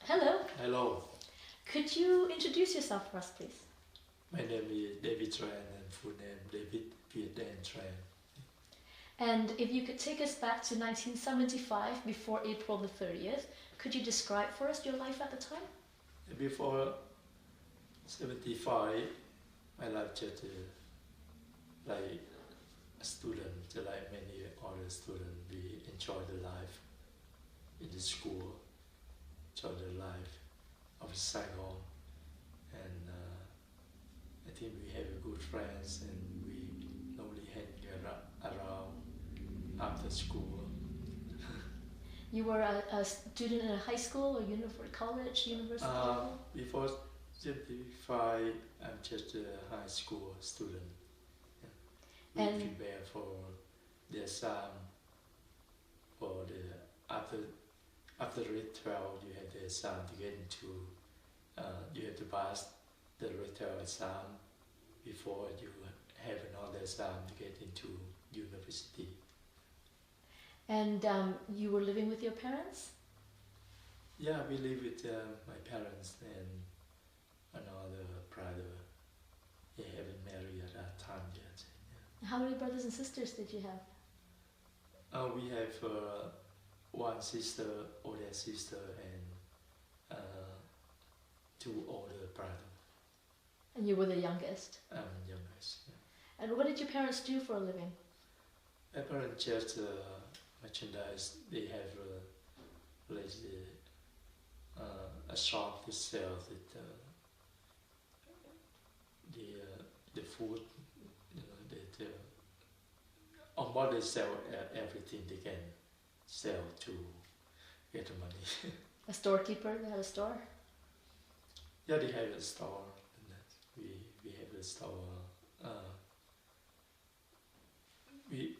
Hello. Hello, Could you introduce yourself for us, please? my name is David Tran and full name David Viet and Tran. And if you could take us back to 1975, before April the 30th, could you describe for us your life at the time? Before 75, my life just like a student, just like many other students, we enjoy the life in the school, enjoy the life of Saigon, and I think we have good friends and we normally hang around after school. You were a student in a high school or college, university level? Before 75, I'm just a high school student. Yeah. We And prepare for the exam for the after grade 12. You have the exam to get into. You have to pass the grade 12 exam before you have another exam to get into university. and you were living with your parents? Yeah, we live with my parents and another brother. He haven't married at that time yet. How many brothers and sisters did you have? We have one sister, older sister, and two older brothers. And you were the youngest. I'm youngest. Yeah. And what did your parents do for a living? My parents just merchandise. They have like a shop to sell the food. You know, on board they sell everything they can sell to get the money. A storekeeper? They had a store? Yeah, they have a store. And we have a store. We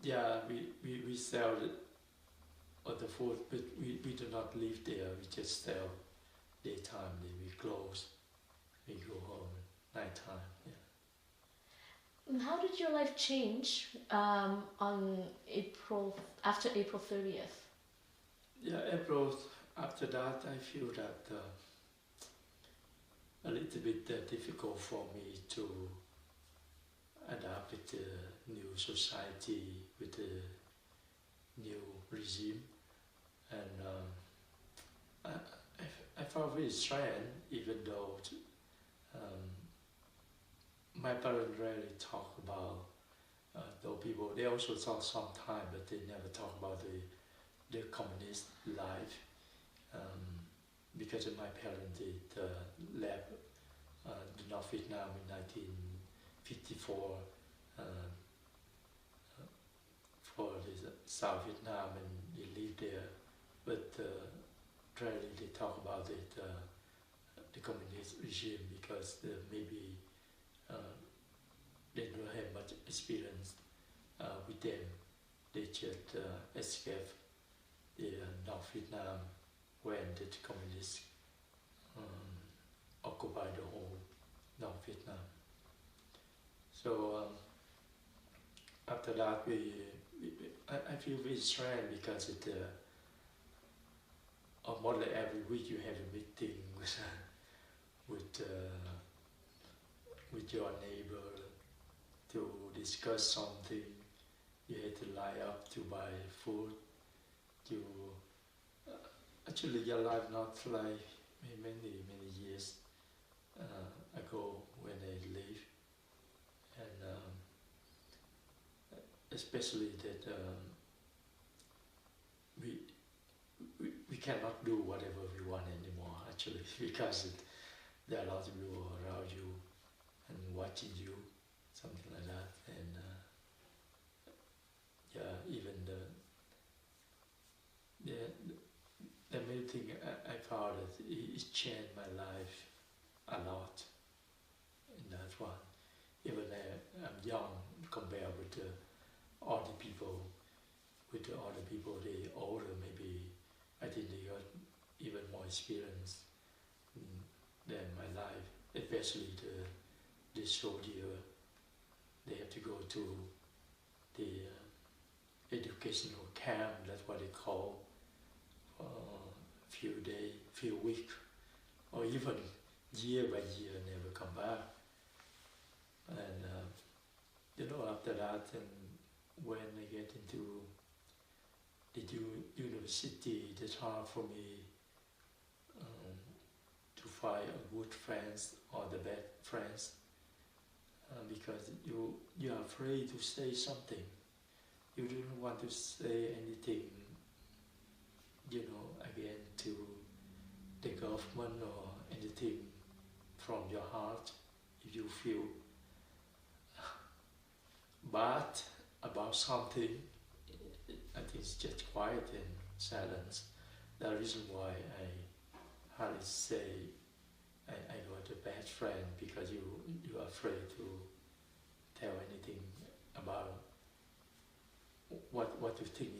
yeah we sell all the food, but we do not live there. We just sell daytime. Then we close. We go home night time. Yeah. And how did your life change after April 30th? Yeah, April. After that, I feel that a little bit difficult for me to adapt with the new society, with the new regime, and I felt very strange, even though um, my parents rarely talk about those people. They also talk sometimes, but they never talk about the communist life, because my parents did left the North Vietnam in 1954 for the South Vietnam, and they live there, but rarely they talk about it, the communist regime, because maybe they don't have much experience with them. They just escaped the North Vietnam when the communists occupied the whole North Vietnam. So after that, I feel very strange because more than every week you have a meeting with with your neighbor to discuss something. You had to line up to buy food. You actually your life not like many years ago when I live, and especially that we cannot do whatever we want anymore actually because there are a lot of people around you and watching you, something like that, and yeah, even the main thing I found that it changed my life a lot in that one. Even I'm young compared with the other people, they older maybe. I think they got even more experience than my life, especially the soldier. They have to go to the educational camp. That's what they call few days, few weeks, or even year by year never come back. And after that, and when I get into the university, it's hard for me to find a good friends or the bad friends, because you are afraid to say something. You don't want to say anything, again to the government or anything from your heart. If you feel bad about something, I think it's just quiet and silence. The reason why I hardly say I got a bad friend, because you are afraid to tell anything about what you think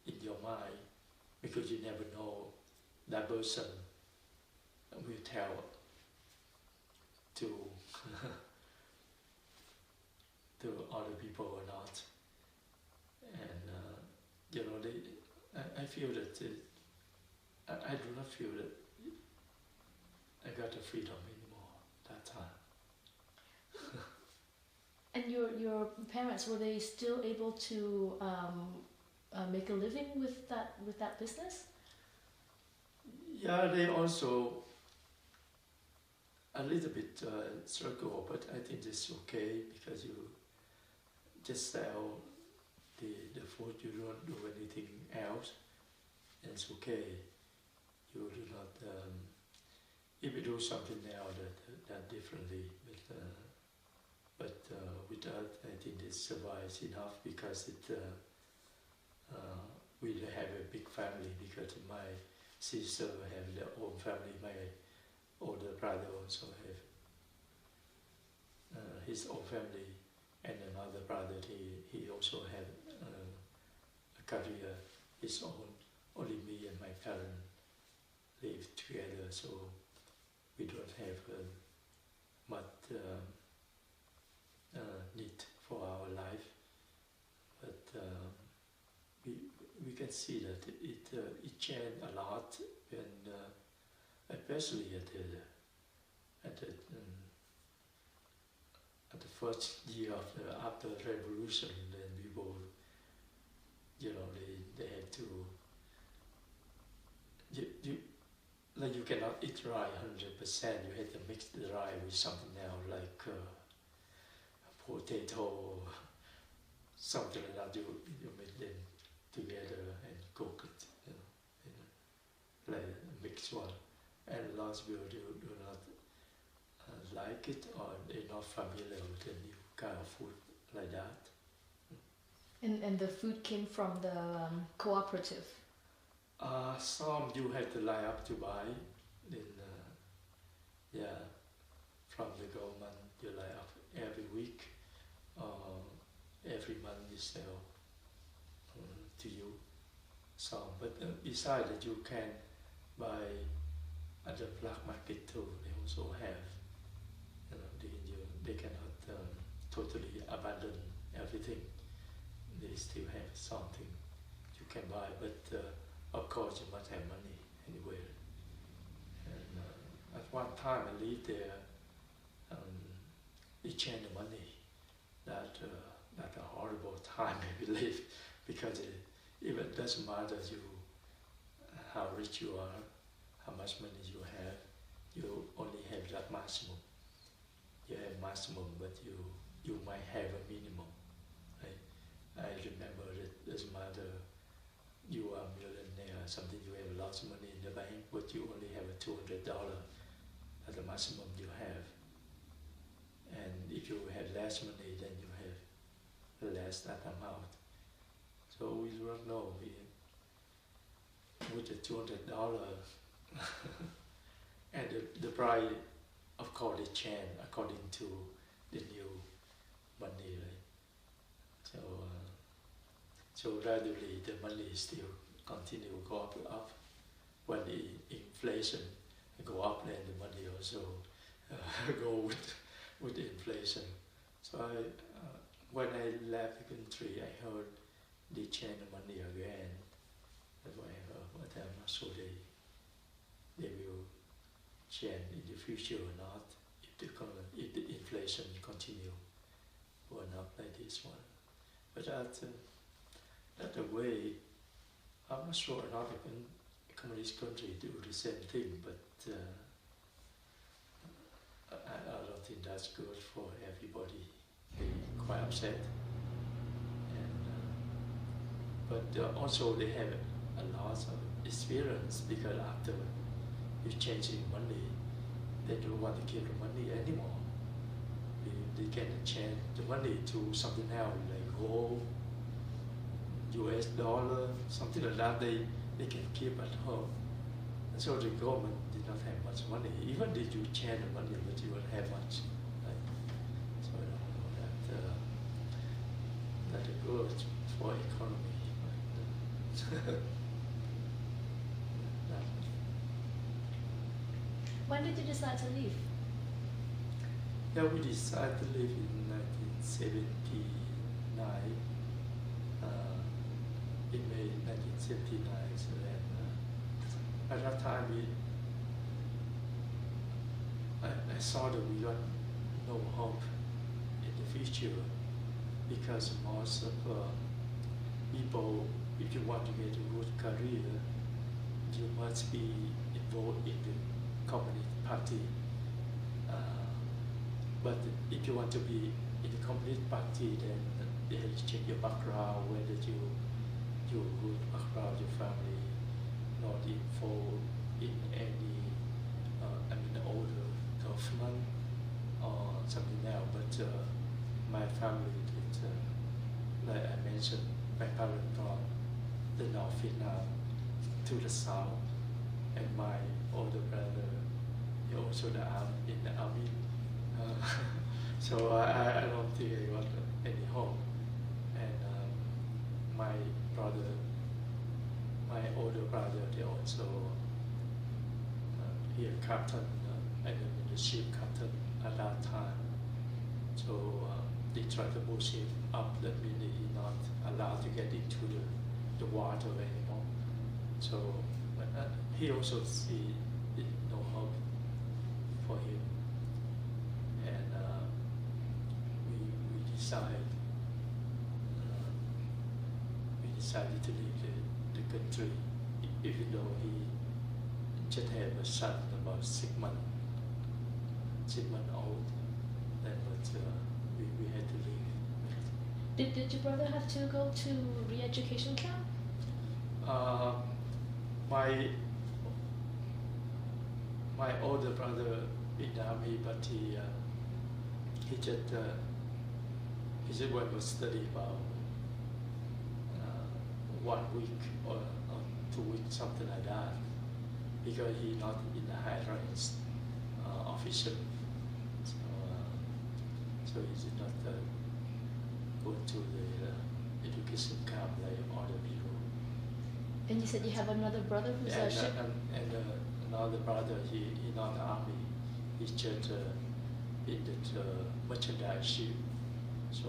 in your mind, because you never know that person will tell to to other people or not. And I feel that I do not feel that I got the freedom anymore that time. And your parents, were they still able to make a living with that business? Yeah, they also a little bit struggle, but I think it's okay, because you just sell the food, you don't do anything else, and it's okay. You do not, if you do something else that differently, but with that, I think it survives enough, because we have a big family, because my sister have their own family, my older brother also have his own family, and another brother, he also had a career, his own. Only me and my parents live together, so we don't have much need for our life. But we can see that it changed a lot, and especially at the first year after the revolution, then people, they had to, you cannot eat rice 100%. You had to mix the rice with something else, like potato, something like that. You mix them together and cook it, like a mixed one. And lots of people do not like it, or they're not familiar with the new kind of food like that. And the food came from the cooperative? Some you have to line up to buy, then from the government you line up every week, every month you sell to you some. But besides that, you can buy at the black market too. They also have, they cannot totally abandon everything. They still have something you can buy, but of course you must have money anywhere. And at one time I lived there, it changed the money. That a horrible time I believe, because it doesn't matter how rich you are, how much money you have, you only have that maximum. You have maximum, but you might have a minimum. Right? I remember that it doesn't matter, you are a millionaire, something, you have lots of money in the bank, but you only have a $200 at the maximum you have. And if you have less money, then you have less that amount. So we don't know. With the $200, and the price, of course, it changed according to the new money, right? So gradually the money still continue to go up. When the inflation go up, then the money also go with the inflation. So when I left the country, I heard they change the money again. That's why I heard, but I'm not sure they they will change in the future or not, if the inflation continue going up like this one. But that the way, I'm not sure another communist country do the same thing, but I don't think that's good for everybody. They quite upset, and but also they have a lot of experience, because after you changing money, they don't want to keep the money anymore. They can change the money to something else like gold, US dollar, something like that. They can keep at home. And so the government did not have much money. Even if you change the money, but you won't have much. Right? So I don't know that is good for economy. But, When did you decide to leave? yeah, we decided to leave in 1979. In May 1979, so then, at that time I saw that we got no hope in the future, because most of people, if you want to get a good career, you must be involved in the Communist Party. But if you want to be in the Communist Party, then they have to check your background, whether your good background, your family, not involved in any, older government or something else. But my family did, like I mentioned, my parents from the North Vietnam to the south, and my older brother, he also in the army. So I don't think I got any hope. And my brother, my older brother, they also, he a captain, and in the ship captain at that time. So they tried to push him up, that means he not allowed to get into the water anymore. So he also see no hope for him. And we decided to leave the country, even though he just had a son about 6 months old. Then, but we had to leave. Did your brother have to go to re-education camp? My older brother in the army, but he just went to study about 1 week or 2 weeks, something like that, because he not in the high ranks officer. So he did not go to the education camp like other people. And you said you have another brother who's a ship? And another brother, he not the army, he's just in the merchandise ship. So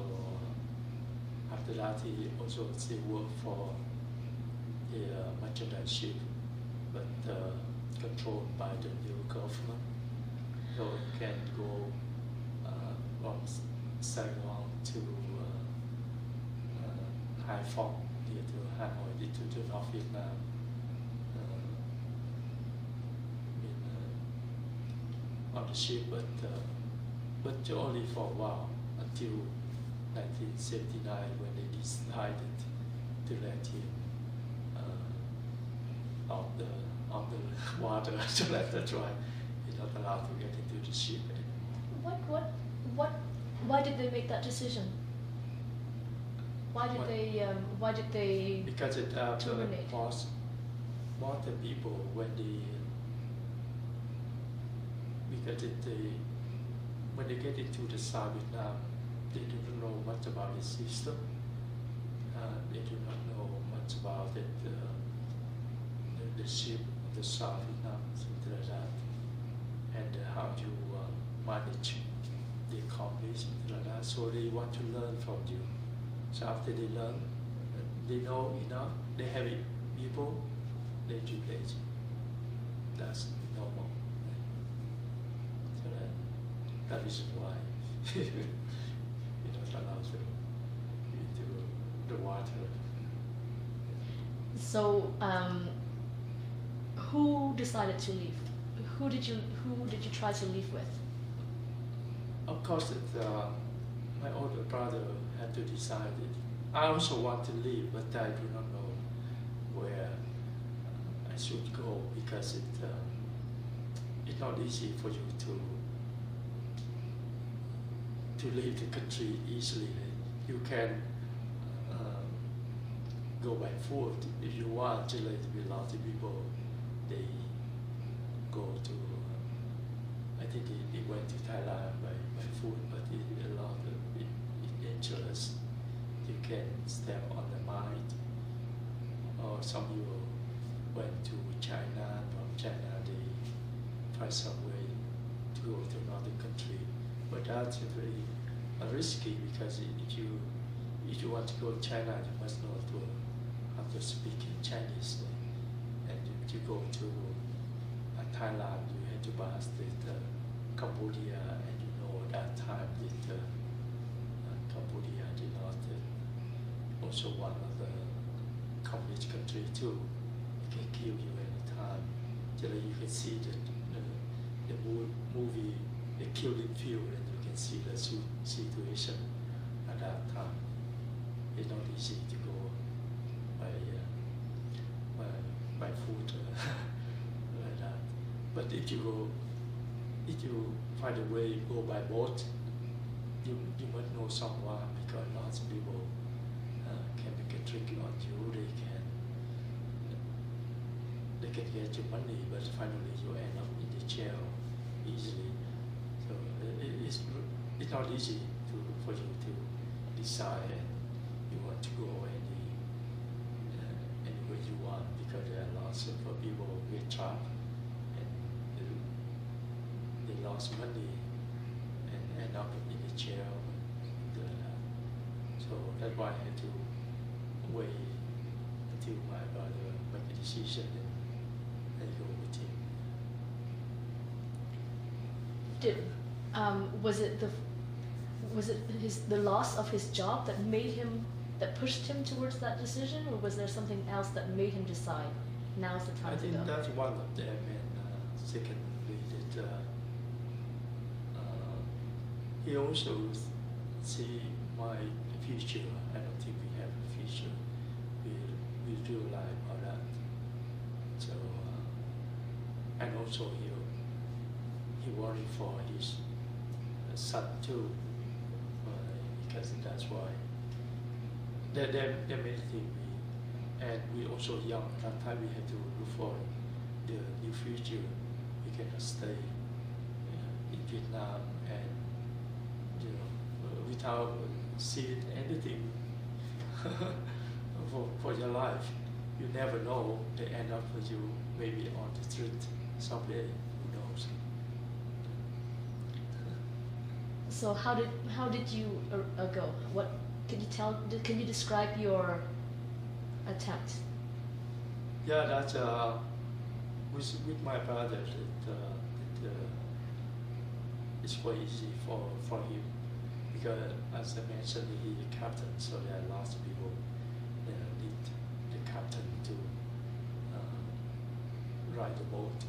after that, he also still work for the merchandise ship, but controlled by the new government. So he can go from Saigon to Hai Phong, near to Hanoi, to North Vietnam. On the ship, but only for a while, until 1979, when they decided to let him off the water to let her dry. He's not allowed to get into the ship anymore. Why did they make that decision? Why did they Because it terminate? most the people when when they get into the South Vietnam, they do not know much about the system. They do not know much about it, the ship of the South Vietnam, something like that, and how to manage the economy, something like that. So they want to learn from you. So after they learn, they know enough, they have it, people, they replace. that's normal. So that is why you're not allowed to into the water. So, who decided to leave? Who did you try to leave with? Of course, my older brother had to decide it. I also want to leave, but I do not know where I should go because it's not easy for you to leave the country easily. You can go by foot if you want. Chile, a lot of people they go to. I think they went to Thailand by foot, but a lot of it's dangerous. You can step on the mine, or some people went to China. From China, they find some way to go to another country, but that's very risky because if you want to go to China, you must know how to speak in Chinese, and if you go to Thailand, you have to pass the Cambodia, and you know that time that Cambodia did not also one of the communist country too. It can kill you anytime. So you can see the movie, The Killing Field, and you can see the situation at that time. It's not easy to go by foot like that. But if you find a way to go by boat, you must know someone because lots of people can make a trick on you. They can get your money, but finally you end up in the jail easily. So it's not easy for you to decide you want to go anywhere you want because there are lots of people who get trapped and they lost money and end up in the jail. So that's why I had to wait until my brother make a decision and go with him. Was it the loss of his job that pushed him towards that decision, or was there something else that made him decide now's the time I to think go? that's one of them, and secondly that he also see my future. I don't think we have a future. We do lie about that. So and also he worried for his son too, because that's why there many things and we also young. That time we had to look for the new future. We cannot stay in Vietnam and without seeing anything for your life. You never know. They end up with you maybe on the street someday. Who knows? So how did you go? What can you tell? Can you describe your attempt? Yeah, that's with my brother. It's quite easy for him because, as I mentioned, he's a captain, so there are lots of people need the captain to ride the boat.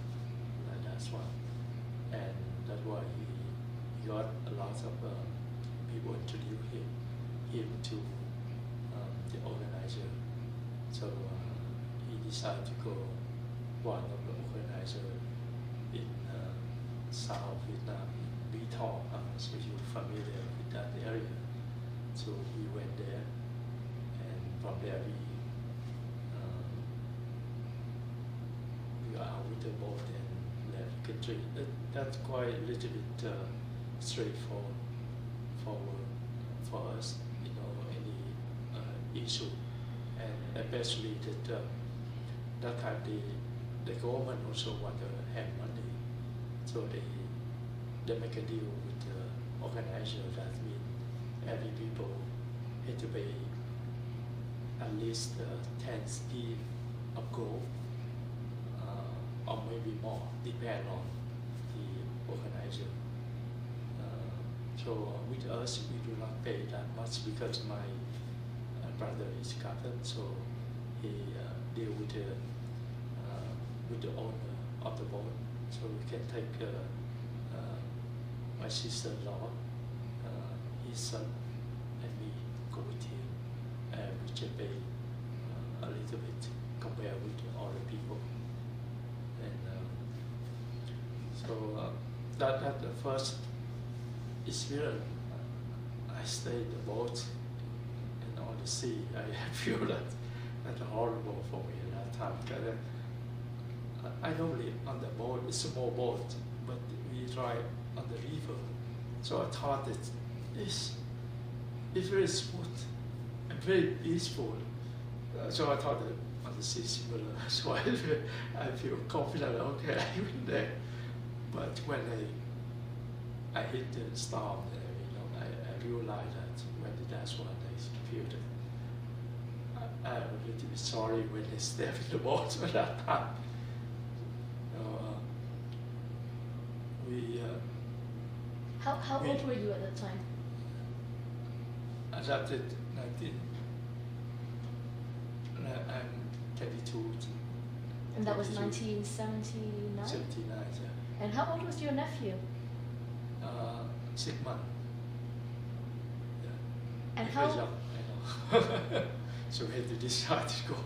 And that's why, and that's why he got a lot of people introduce him to the organizer. So he decided to go one of the organizer in South Vietnam, Viet. So you're familiar with that area. So we went there, and from there we got out with the boat and left the country. That's quite a little bit straightforward for us, any issue, and especially that time the government also want to have money, so they make a deal with the organizer that means every people had to pay at least 10 speed of gold or maybe more, depend on the organizer. So with us, we do not pay that much because my brother is captain, so he deal with the owner of the boat, so we can take my sister-in-law, his son, and me go with him, and we just pay a little bit compared with the other people, and so that the first experience. I stayed in the boat and on the sea. I feel that's horrible for me at that time because I normally on the boat, it's a small boat, but we drive on the river. So I thought it's very smooth and very peaceful. So I thought that on the sea similar. So I feel confident. Okay, I went there. But when I hit the storm, I realized that that's when I feel that I'm a little bit sorry when I stepped in the boat at that time. How old were you at that time? Adopted 19. I'm 22. And that was 1979? 79, yeah. And how old was your nephew? 6 months. Yeah. And He how? was young, I know. So we had to decide to go.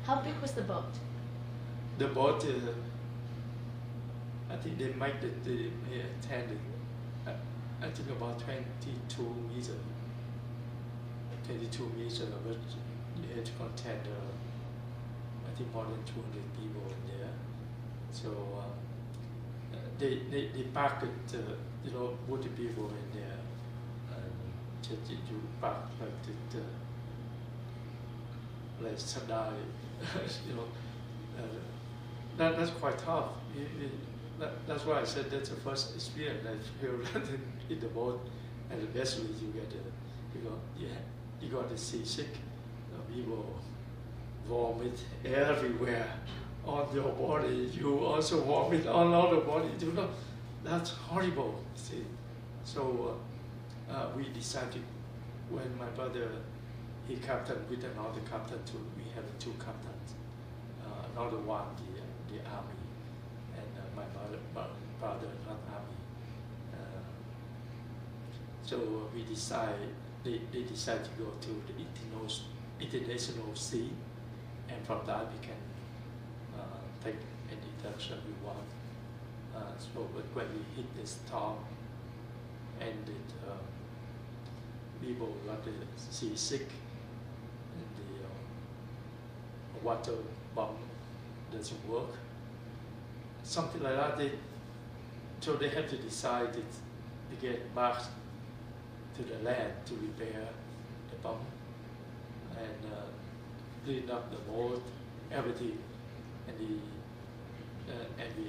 How big was the boat? The boat, I think they make the attended. I think about 22 meters. 22 meters, but you had to contain I think more than 200 people in there. So they parked put the people in there, and just you park like like Sandai, that's quite tough. That's why I said that's the first experience I feel in the boat, and the best way you get you got the seasick, people vomit everywhere on your body. You also vomit all over the body. That's horrible. See, so we decided when my brother he captain with another captain too. We have two captains. Another one the army, and my brother not army. So we decide. They decide to go to the international sea, and from that we can take any direction we want. So when we hit the storm, and people got the seasick, and the water pump doesn't work, something like that. So they have to decide to get back to the land to repair the pump and clean up the boat, everything, and we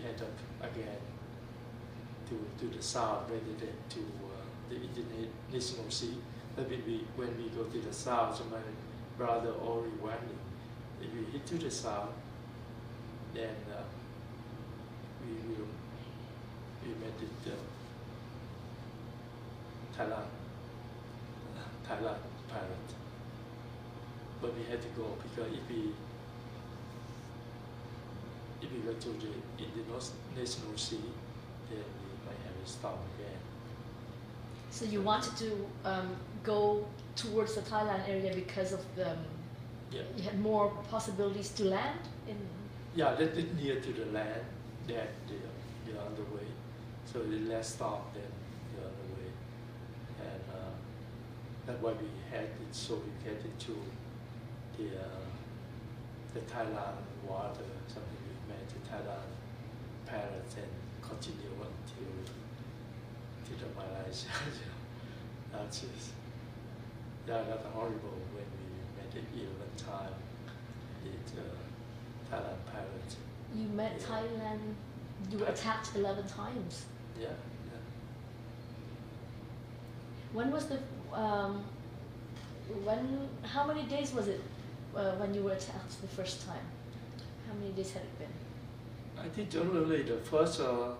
head up again to the south rather than to the international sea. But when we go to the south, so my brother already warning, if we hit to the south, then we met it Thailand pilot, but we had to go because if we go to the international sea, then we might have a storm again. So you wanted to go towards the Thailand area because of Yeah. you had more possibilities to land in. Yeah, that is near to the land than the other way, so the less storm than the other way, and that's why we had it, so we get into the Thailand water, something we met the Thailand pilots and continue until to the Malaysia. That's just, that's horrible when we met it 11 times, the Thailand pilots. You met Thailand, you were attacked 11 times. Yeah. When was the, how many days was it when you were attacked the first time? How many days had it been? I think generally the first or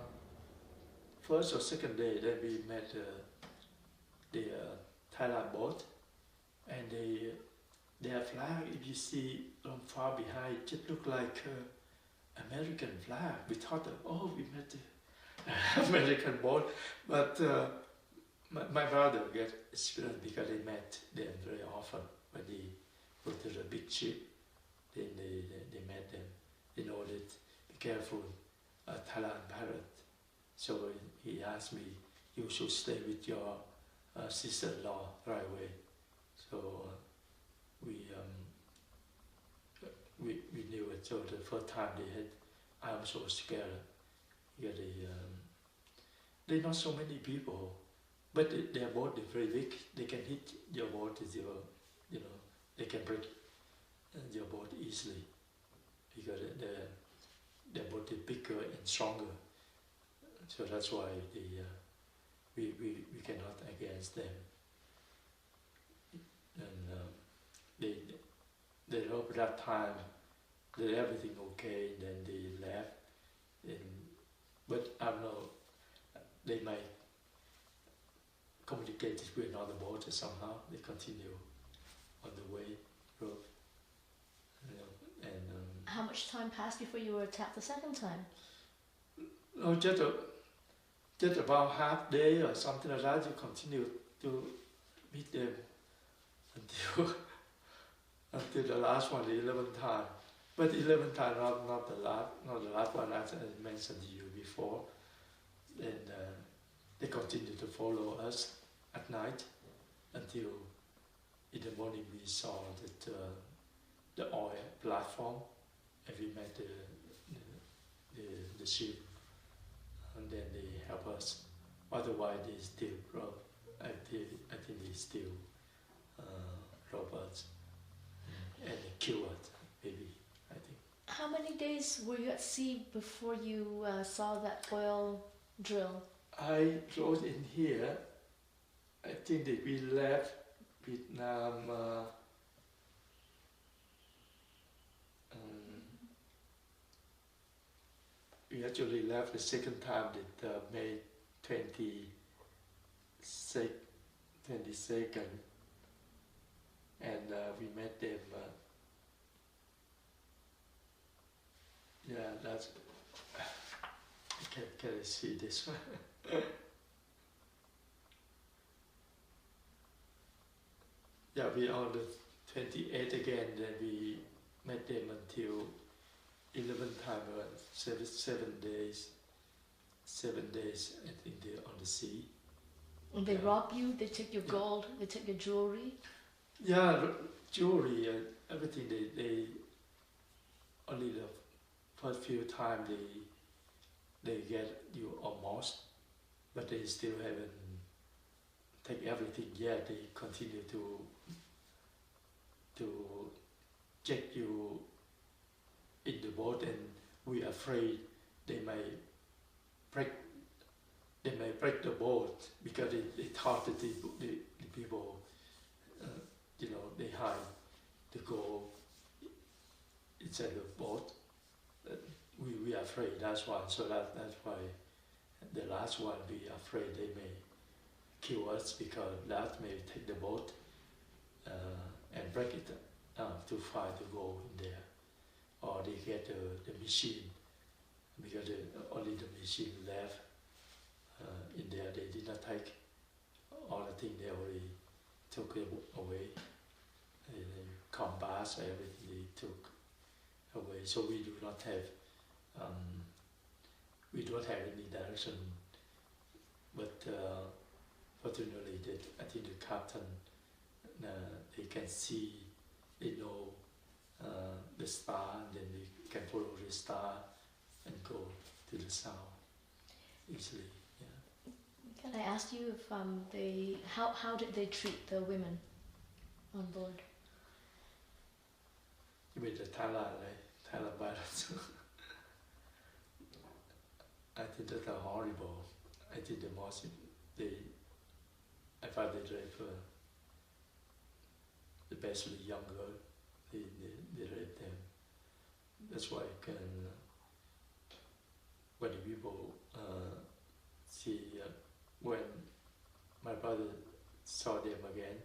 second day that we met the Thailand boat, and their flag, if you see from far behind, it just look like American flag. We thought that, oh, we met the American boat, but my brother get experience because they met them very often when they go to the big ship. Then they met them. They know that be careful, Thailand pirate. So he asked me, you should stay with your sister-in-law right away. So we knew it. So the first time they had, I was so scared. Yeah, they not so many people, but their boat is very big. They can hit your boat with your, they can break your boat easily because their boat is bigger and stronger. So that's why we cannot against them. And they hope that time that everything okay, and then they left. But I don't know, they might communicate with another boat somehow. They continue on the way road. How much time passed before you were attacked the second time? No, just about half day or something like that. You continue to meet them until the last one, the 11th time. But 11th time, not the last one, as I mentioned to you before. And they continue to follow us at night until in the morning we saw that the oil platform, and we met the ship, and then they help us. Otherwise, they still rob. I think they still rob us and kill us, maybe. I think. How many days were you at sea before you saw that oil drill? I wrote in here. I think that we left Vietnam. We actually left the second time, that May 22nd, and we met them. Yeah, that's. Can I see this one? Yeah, we on the 28th again. Then we met them until 11th time, 7 days. 7 days, I think they're on the sea. And they rob you, they take your gold, they take your jewelry? Yeah, jewelry, everything. They only the first few times they get you almost, but they still haven't take everything yet. They continue to check you in the boat, and we are afraid they may break the boat because they thought that the people they hide the gold inside the boat. We are afraid. That's why. So that's why the last one we are afraid they may kill us because that may take the boat and break it to find the gold in there, or they get the machine because only the machine left in there. They did not take all the things. They already took it away. And compass, everything they took away. So we do not have any direction. But fortunately, I think the captain, they can see, they know the star, and then they can follow the star and go to the south easily. Yeah. Can I ask you if how did they treat the women on board? You mean the Thailand, right? Thailand violence. I think that are horrible. I think the most I find they rape especially young girls. They rape them. That's why when the people see when my brother saw them again,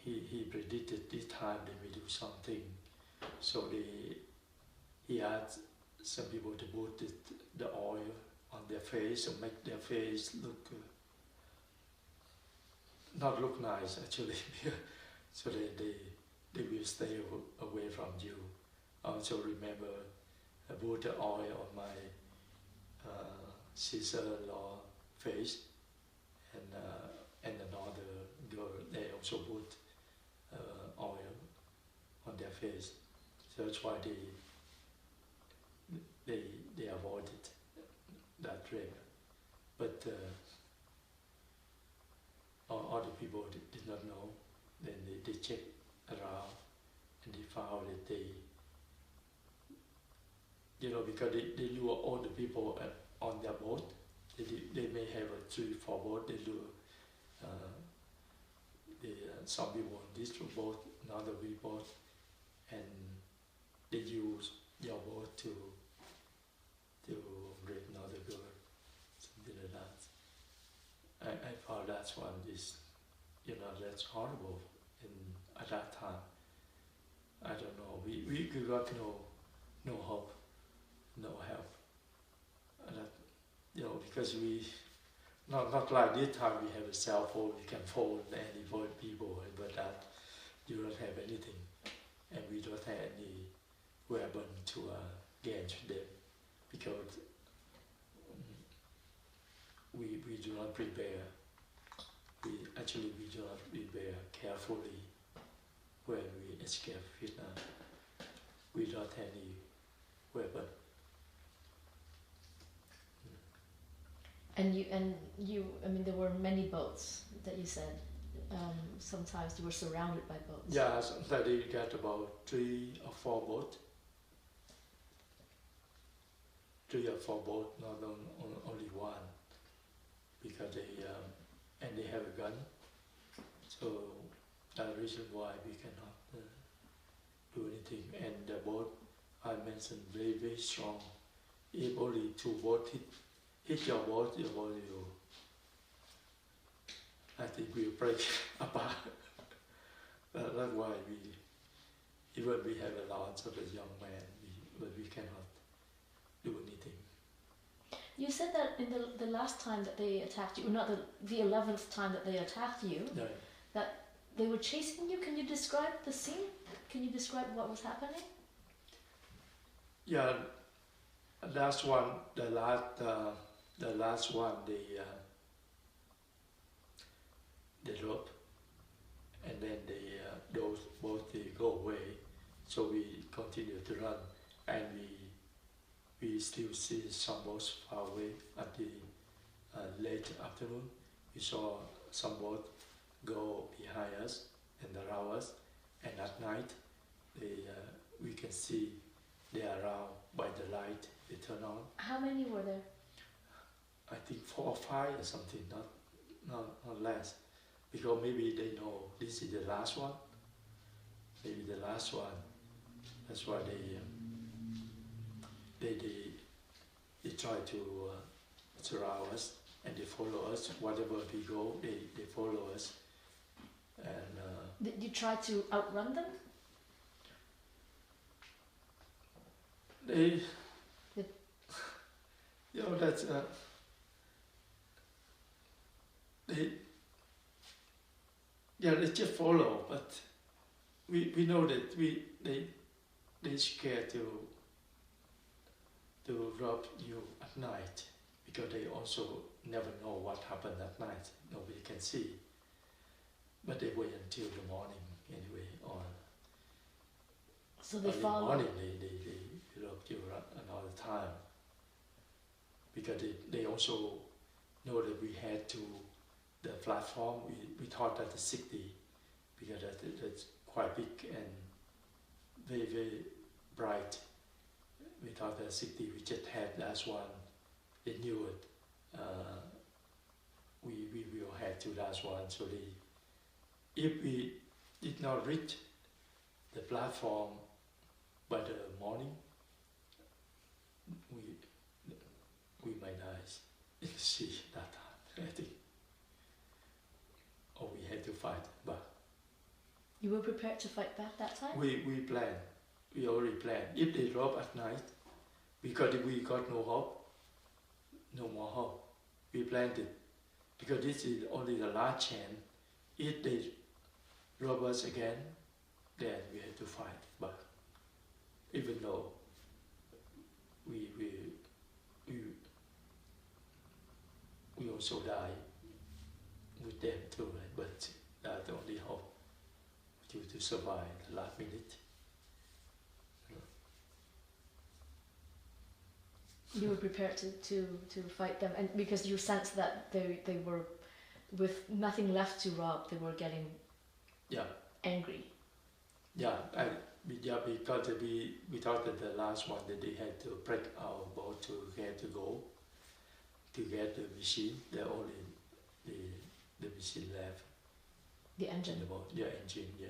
he predicted this time they may do something. So he asked some people to put the oil on their face and make their face look not look nice actually, so they will stay away from you. I also remember I put the oil on my sister-in-law face, and another girl, they also put oil on their face. So that's why they avoided that trip. But other people did not know. Then they checked around and they found that because they lure all the people on their boat. They may have a 3-4 boat. They lure some people on this boat, another boat, and they use your boat to rape another girl, something like that. I found that one is, that's horrible. At that time, I don't know. We got no hope, no help. And that, because we not like this time we have a cell phone. We can phone any people, but that you don't have anything, and we don't have any weapon to against them, because we do not prepare. We do not prepare carefully when we escape Vietnam. We don't have any weapon. And you, I mean, there were many boats that you said. Sometimes you were surrounded by boats. Yeah, sometimes they get about 3 or 4 boats. 3 or 4 boats, not only one, because they have a gun. So that's the reason why we cannot do anything. And the boat I mentioned very, very strong. If only 2 boats hit your boat will, I think, will break apart. That's why we have a lot of a young man, but we cannot do anything. You said that in the last time that they attacked you, or not the 11th time that they attacked you, No. that they were chasing you. Can you describe the scene? Can you describe what was happening? Yeah, the last one, they rope, and then those both they go away. So we continue to run, and we still see some boats far away. At the late afternoon, we saw some boats go behind us and around us, and at night we can see they are around by the light they turn on. How many were there? I think 4 or 5 or something, not less, because maybe they know this is the last one. Maybe the last one. That's why they try to surround us, and they follow us. Wherever we go, they follow us. And did you try to outrun them? They, that's they just follow, but we know that they scared to rob you at night, because they also never know what happened at night. Nobody can see, but they wait until the morning anyway, or so they early follow. morning they rob you another time, because they also know that we head to the platform. We thought that the 60, because that's quite big and very, very bright. We thought that 60, we just had that one. They knew it. We will head to that one. So if we did not reach the platform by the morning, we might die in the sea that time, I think. Or we had to fight back. You were prepared to fight back that time? We planned. We already planned. If they drop at night, because we got no hope, no more hope. We planned it. Because this is only the last chance. If they rob us again, then we have to fight back. Even though we also die with them too, right? But that's the only hope to survive the last minute. You were prepared to fight them, and because you sensed that they were with nothing left to rob, they were getting angry. Because we thought that the last one that they had to break our boat to get to go to get the machine. The only the machine left. The engine. The boat, the engine, yeah.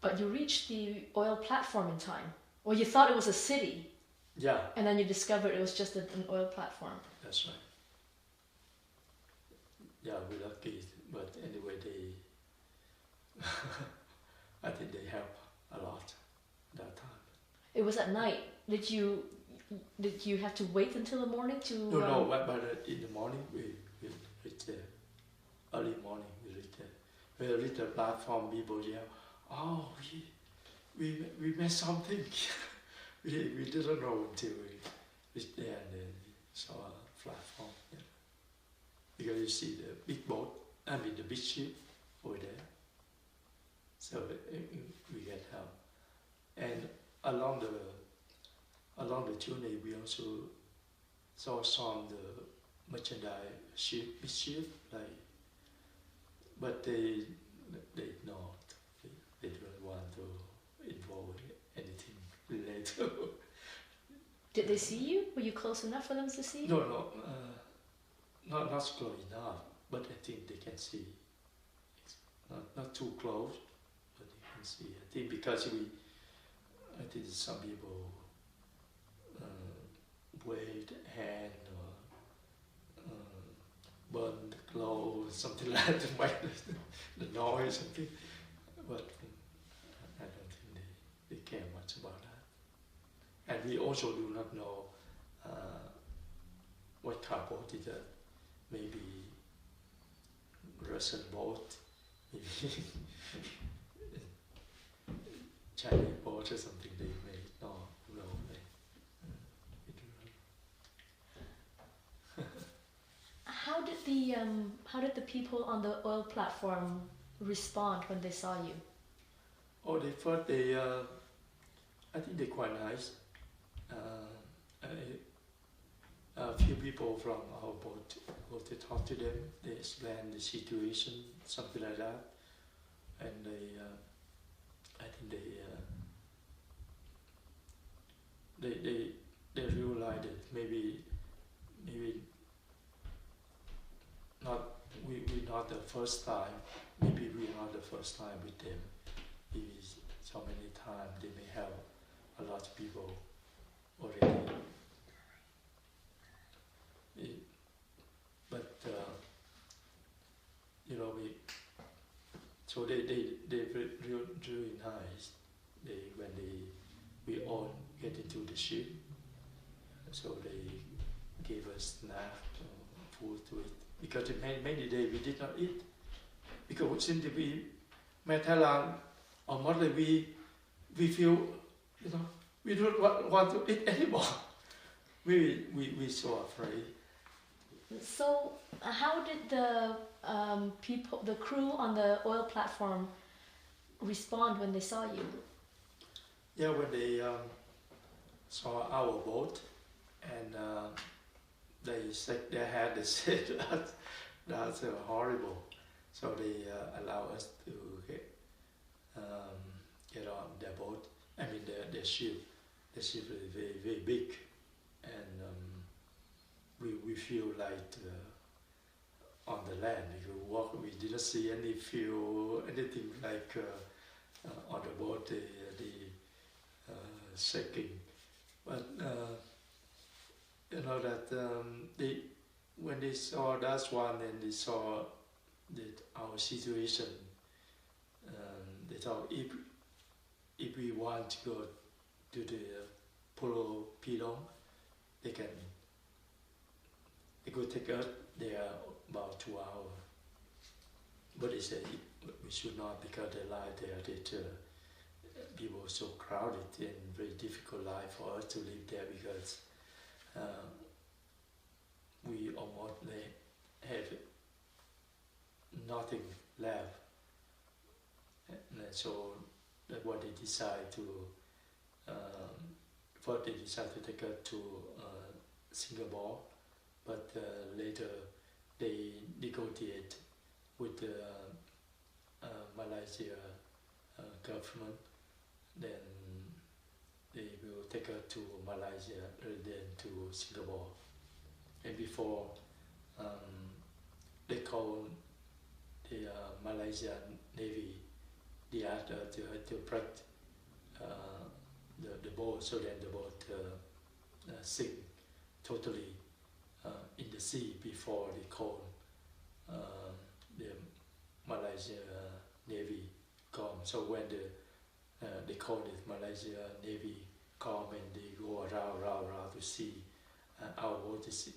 But you reached the oil platform in time. Well, you thought it was a city. Yeah. And then you discovered it was just an oil platform. That's right. Yeah, we're lucky, but anyway, I think they help a lot that time. It was at night. Did you have to wait until the morning to? No, but in the morning we reached there. Early morning we reached there. When we reached the platform, people yell, "Oh, we missed something." we didn't know until we reached there and then we saw a platform. Yeah. Because you see the big boat, the big ship over there. So we get help. And along the journey, we also saw some of the merchandise ship, big ship, but they ignored. They don't want to involve anything related. Did they see you? Were you close enough for them to see you? No, not close enough, but I think they can see. It's not too close, but they can see. I think because I think some people waved hand or burn the clothes, something like that to make the noise, something. But I don't think they care much about that. And we also do not know what kind of boat is that. Maybe Russian boat, maybe Chinese boat or something they made. No. How did the people on the oil platform respond when they saw you? Oh, I think they're quite nice. A few people from our boat go to talk to them. They explain the situation, something like that, and I think they realize that maybe not we're not the first time. Maybe we're not the first time with them. Maybe so many times they may have a lot of people already. But so they really nice. When we all get into the ship, so they gave us snack, food to eat. Because many days we did not eat. Because since we met Thailand, or mostly we feel, we don't want to eat anymore. We so afraid. So how did the the crew on the oil platform respond when they saw you? Yeah, when they saw our boat, and they shook their head, they said that's horrible. So they allow us to get on their boat. I mean their ship. The ship is very, very big, and we feel like on the land. We didn't see any fuel, anything like on the boat. The shaking But you know that they when they saw that one and they saw that our situation, they thought if we want to go to the Polo Pilong, they could take us there about 2 hours. But they said we should not because the life there, people were so crowded and very difficult life for us to live there because we almost have nothing left. And so that's why they decided to first they decided to take us to Singapore, but later they negotiate with the Malaysia government. Then they will take us to Malaysia rather than to Singapore. And before they called the Malaysian Navy, they asked us to protect the boat so that the boat sink totally in the sea before they called the Malaysia Navy come. So when they call it Malaysia Navy come and they go around to see our boat to see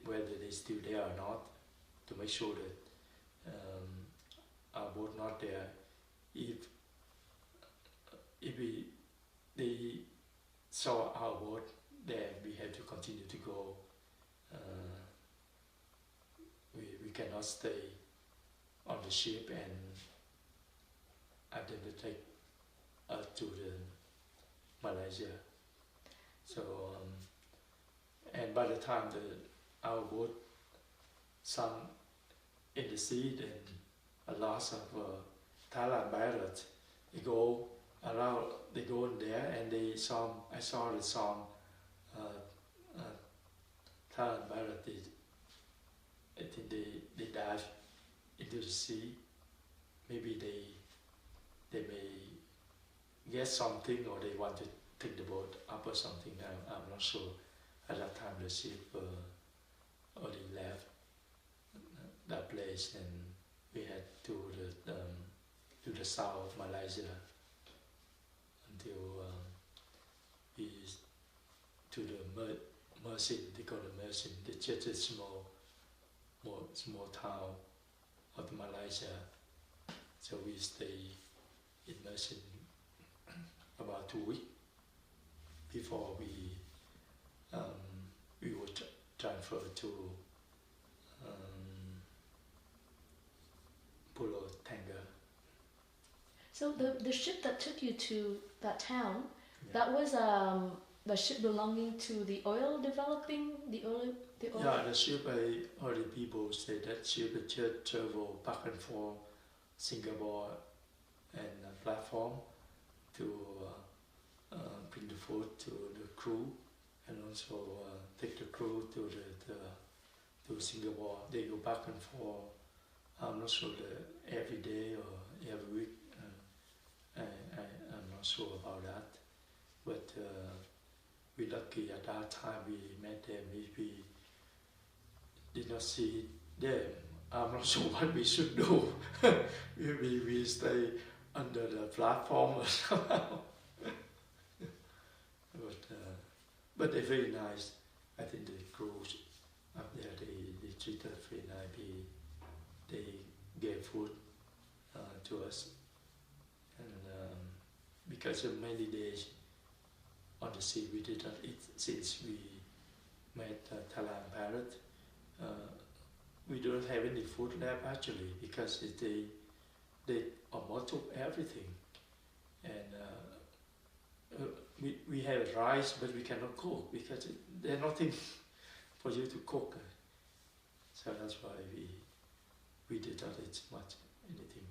whether they're still there or not, to make sure that our boat not there. If they saw our boat, then we have to continue to go. We cannot stay on the ship and take us to the Malaysia. So and by the time our boat sunk in the sea, then a lot of Thailand pirates they go in there and I saw some Thailand pirates. I think they dive into the sea. Maybe they may get something or they want to take the boat up or something. I'm not sure. At that time the ship already left that place and we had to the south of Malaysia until we to the Mersin. They call it Mersin. It's just a small town of Malaysia. So we stay in Mersin about 2 weeks before we were transferred to Pulau Tangga. So the ship that took you to that town, that was the ship belonging to the oil developing, the oil? Yeah, the ship, all the people say that ship just travel back and forth Singapore and platform to bring the food to the crew and also take the crew to Singapore. They go back and forth. I'm not sure every day or every week. I'm not sure about that. But we lucky at that time we met them. We did not see them. I'm not sure what we should do. Maybe we stay under the platform or somehow. But they're very nice. I think the crews up there, they treat us very nice. They gave food to us. And because of many days on the sea, we did not eat since we met Thailand pirate. We don't have any food left actually because they almost took everything. And we have rice, but we cannot cook because there's nothing for you to cook. So that's why we did not eat much anything.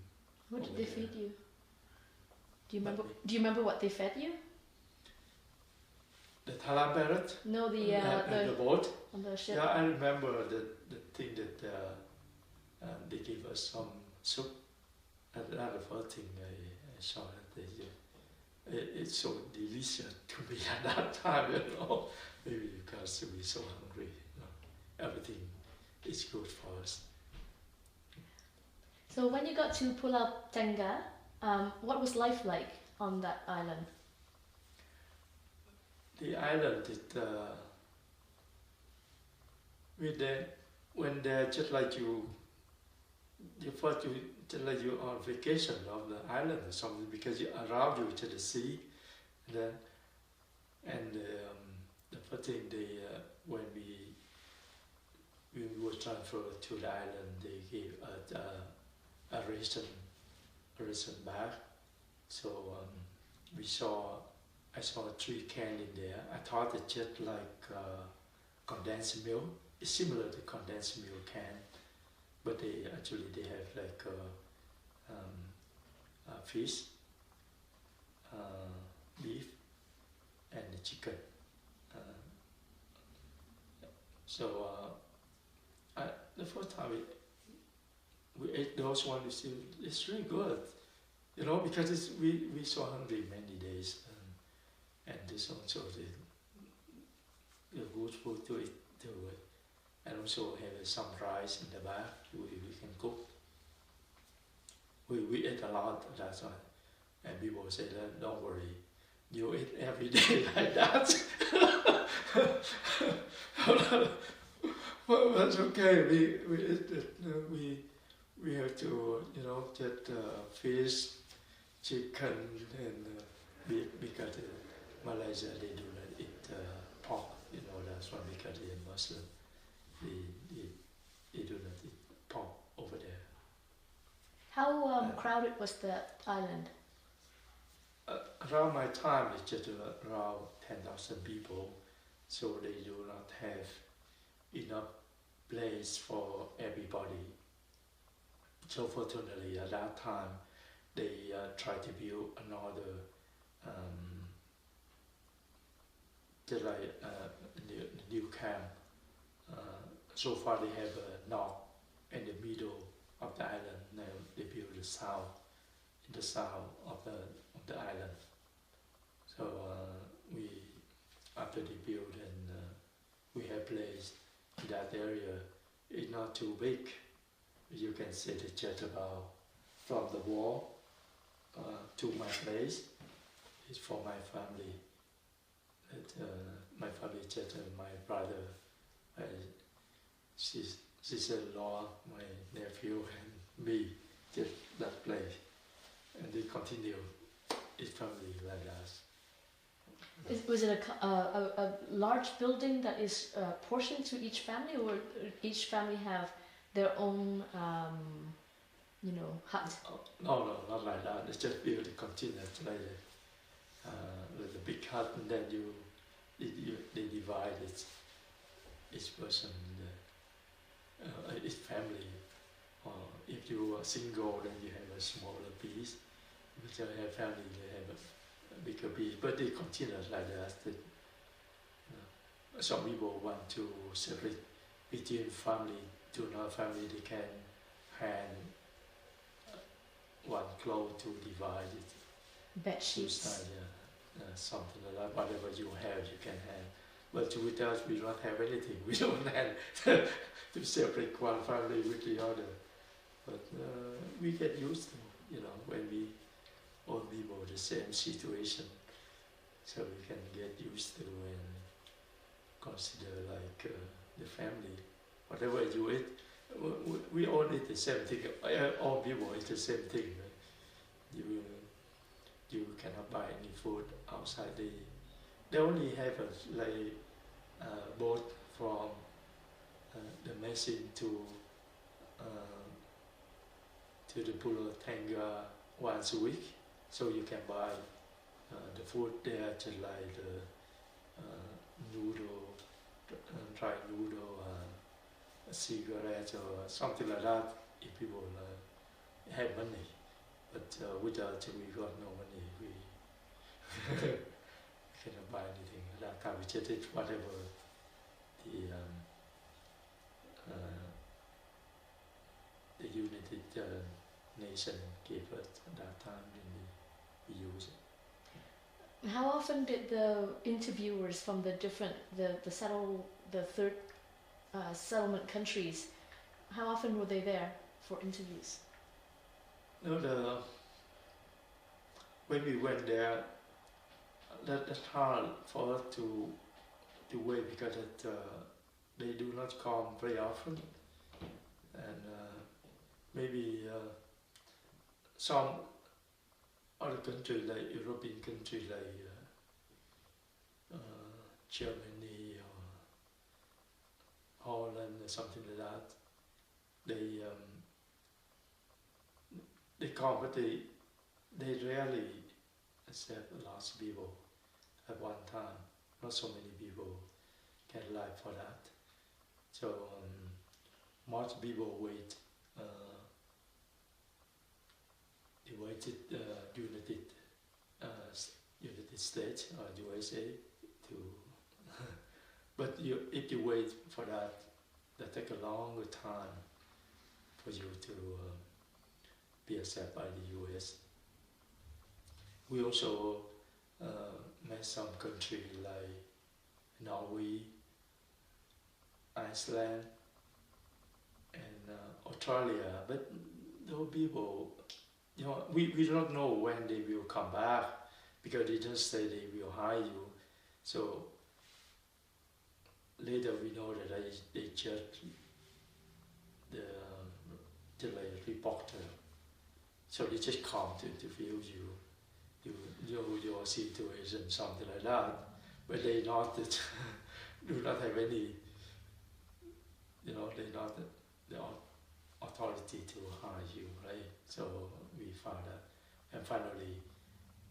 What did they feed you? Do you remember what they fed you? The Thailand parrot? No, the boat? On the ship? Yeah, I remember the thing that they gave us some soup. That's the first thing I saw that it's so delicious to me at that time, you know. Maybe because we're so hungry, you know. Everything is good for us. So when you got to Pulau Tengah, what was life like on that island? The island, when they're just like you first you just like you on vacation of the island or something, because around you to the sea, and then the first thing when we were transferred to the island, they gave us a ration bag. So I saw 3 cans in there. I thought it's just like condensed milk. It's similar to condensed milk can, but they have like fish, beef, and chicken. So the first time we ate those ones, it's really good, you know, because we so hungry many days, and this also the good food to eat too. And also have some rice in the back we can cook. We ate a lot, that's why. And people say that, don't worry, you eat every day like that. Well, that's okay. We eat it. We have to, you know, get fish, chicken, and beef, because Malaysia they do not eat pork. You know, that's why, because they're Muslim. They do not eat pork over there. How crowded was the island? Around my time, it's just around 10,000 people, so they do not have enough place for everybody. So fortunately, at that time, they tried to build another, just like new camp. So far, they have a north and the middle of the island. Now they build the south, in the south of the island. So after they build, and we have place in that area. It's not too big. You can see the jet about from the wall to my place. It's for my family. My family jet, my brother, sister-in-law, my nephew, and me, just that place. And they continue his family like that. Was it a large building that is portioned to each family, or each family have their own, hut? No, not like that. It's just build a container like a big hut, and then they divide it. Each person, each family. If you are single, then you have a smaller piece. If you have family, they have a bigger piece. But they continue like that. Some people want to separate between family to another family. They can hand one cloth to divide it. Bed sheets. Something like that. Whatever you have, you can hand. But with us, we don't have anything. We don't have to separate one family with the other. But we get used to, when we all people the same situation, so we can get used to and consider like the family. Whatever you eat, we all eat the same thing. All people eat the same thing. Right? You cannot buy any food outside. They only have a boat from the machine to the Pulau Tengah once a week, so you can buy the food there, just like the noodle, dry noodle, cigarette or something like that, if people have money. But without we got no money, we cannot buy anything. At that time we just did whatever the United Nation gave us at that time, and we use it. How often did the interviewers from the different the third settlement countries, how often were they there for interviews? No, when we went there, that's hard for us to wait because they do not come very often, and maybe some other countries like European countries like Germany or Holland or something like that, they come, but they rarely accept lots of people at one time. Not so many people can apply for that. So most people wait. They waited United States or USA to. But if you wait for that, that take a longer time for you to be accepted by the US. We also met some countries like Norway, Iceland, and Australia, but those people, we don't know when they will come back because they just say they will hire you. So later we know that they just like reporter. So they just come to view your situation, something like that. But they not do not have any, they not the authority to hire you, right? So we found that, and finally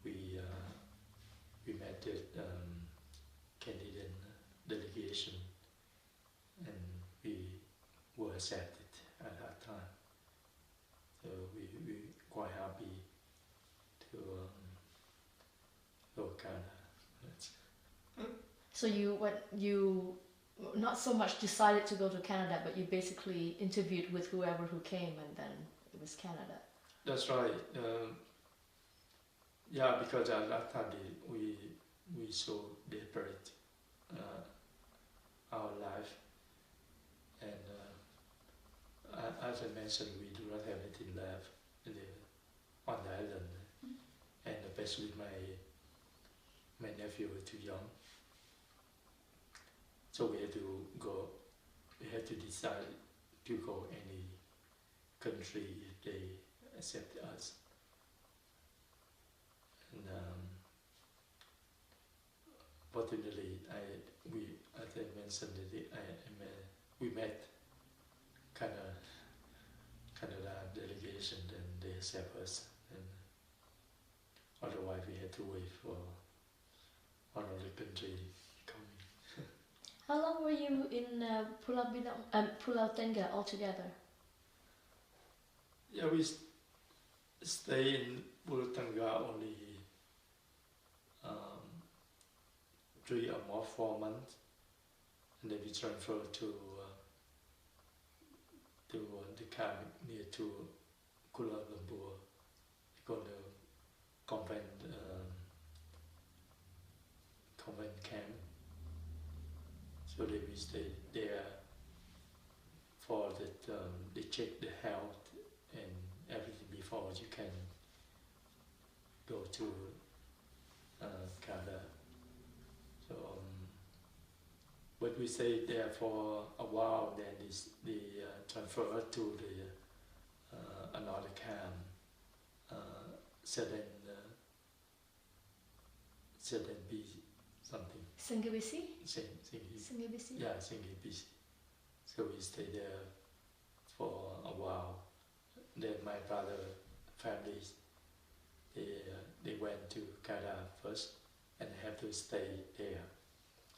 we met the Canadian delegation, and we were accepted at that time. So we quite happy to go Canada. So you not so much decided to go to Canada, but you basically interviewed with whoever who came, and then it was Canada. That's right. Yeah, because at that time we so desperate our life, and as I mentioned, we do not have anything left on the island, and especially my nephew was too young, so we had to go. We had to decide to go any country if they accept us, and fortunately, as I mentioned, we met Canada delegation, and they accept us, and otherwise we had to wait for another country coming. How long were you in Pulau Tenggah altogether? Yeah, we stay in Pulau only 3 or more 4 months, and then we transfer to the camp near to Kuala Lumpur. We go to convent camp, so that we stay there for that. They check the health and everything before you can go to Canada. So, but we stayed there for a while. Then they transfer to the another camp, Selen B something. Singapore? Singapore. Yeah, Singapore. So we stayed there for a while. Then my brother families, they went to Canada first and have to stay there.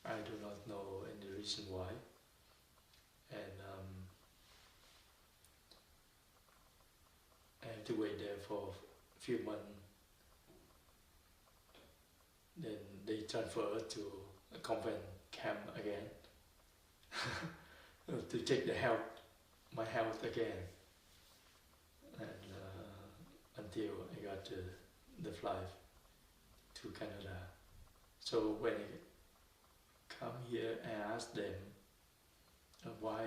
I do not know any reason why. And I had to wait there for a few months. Then they transferred to a convent camp again to check my health again. And until I got the flight to Canada. So when I come here, I ask them why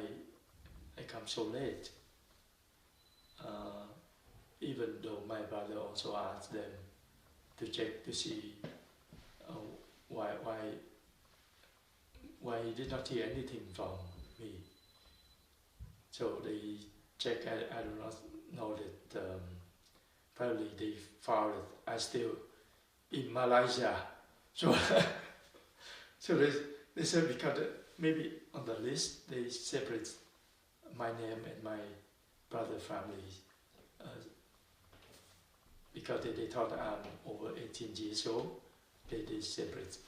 I come so late. Even though my brother also asked them to check to see why he did not hear anything from me. So they check. I do not know that probably they found that I still in Malaysia. So so they said because maybe on the list they separate my name and my brother family because they thought I'm over 18 years old. They separate.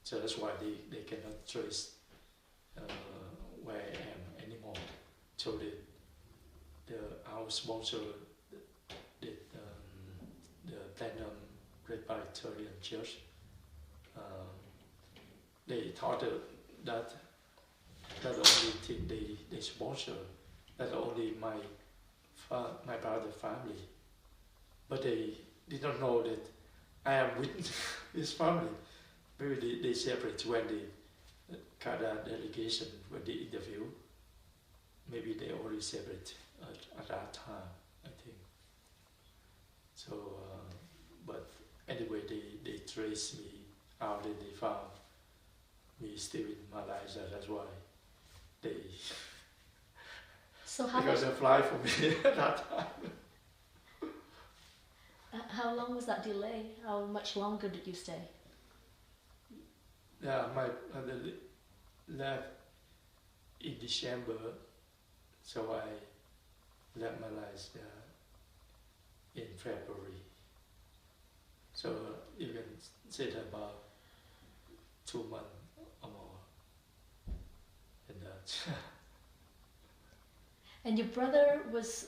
So that's why they cannot trace where I am anymore. So our sponsor, the Platinum Presbyterian Church, they thought that the only thing they sponsor, that only my brother family, but they did not know that I am with his family. Maybe they separate when the Canada delegation, when they interview, maybe they already separate at that time, I think. So, but anyway, they traced me out and they found me still in Malaysia. That's why they got a flight for me at that time. How long was that delay? How much longer did you stay? Yeah, my brother left in December, so I left Malaysia in February. So you can say that about 2 months or more in that. And your brother was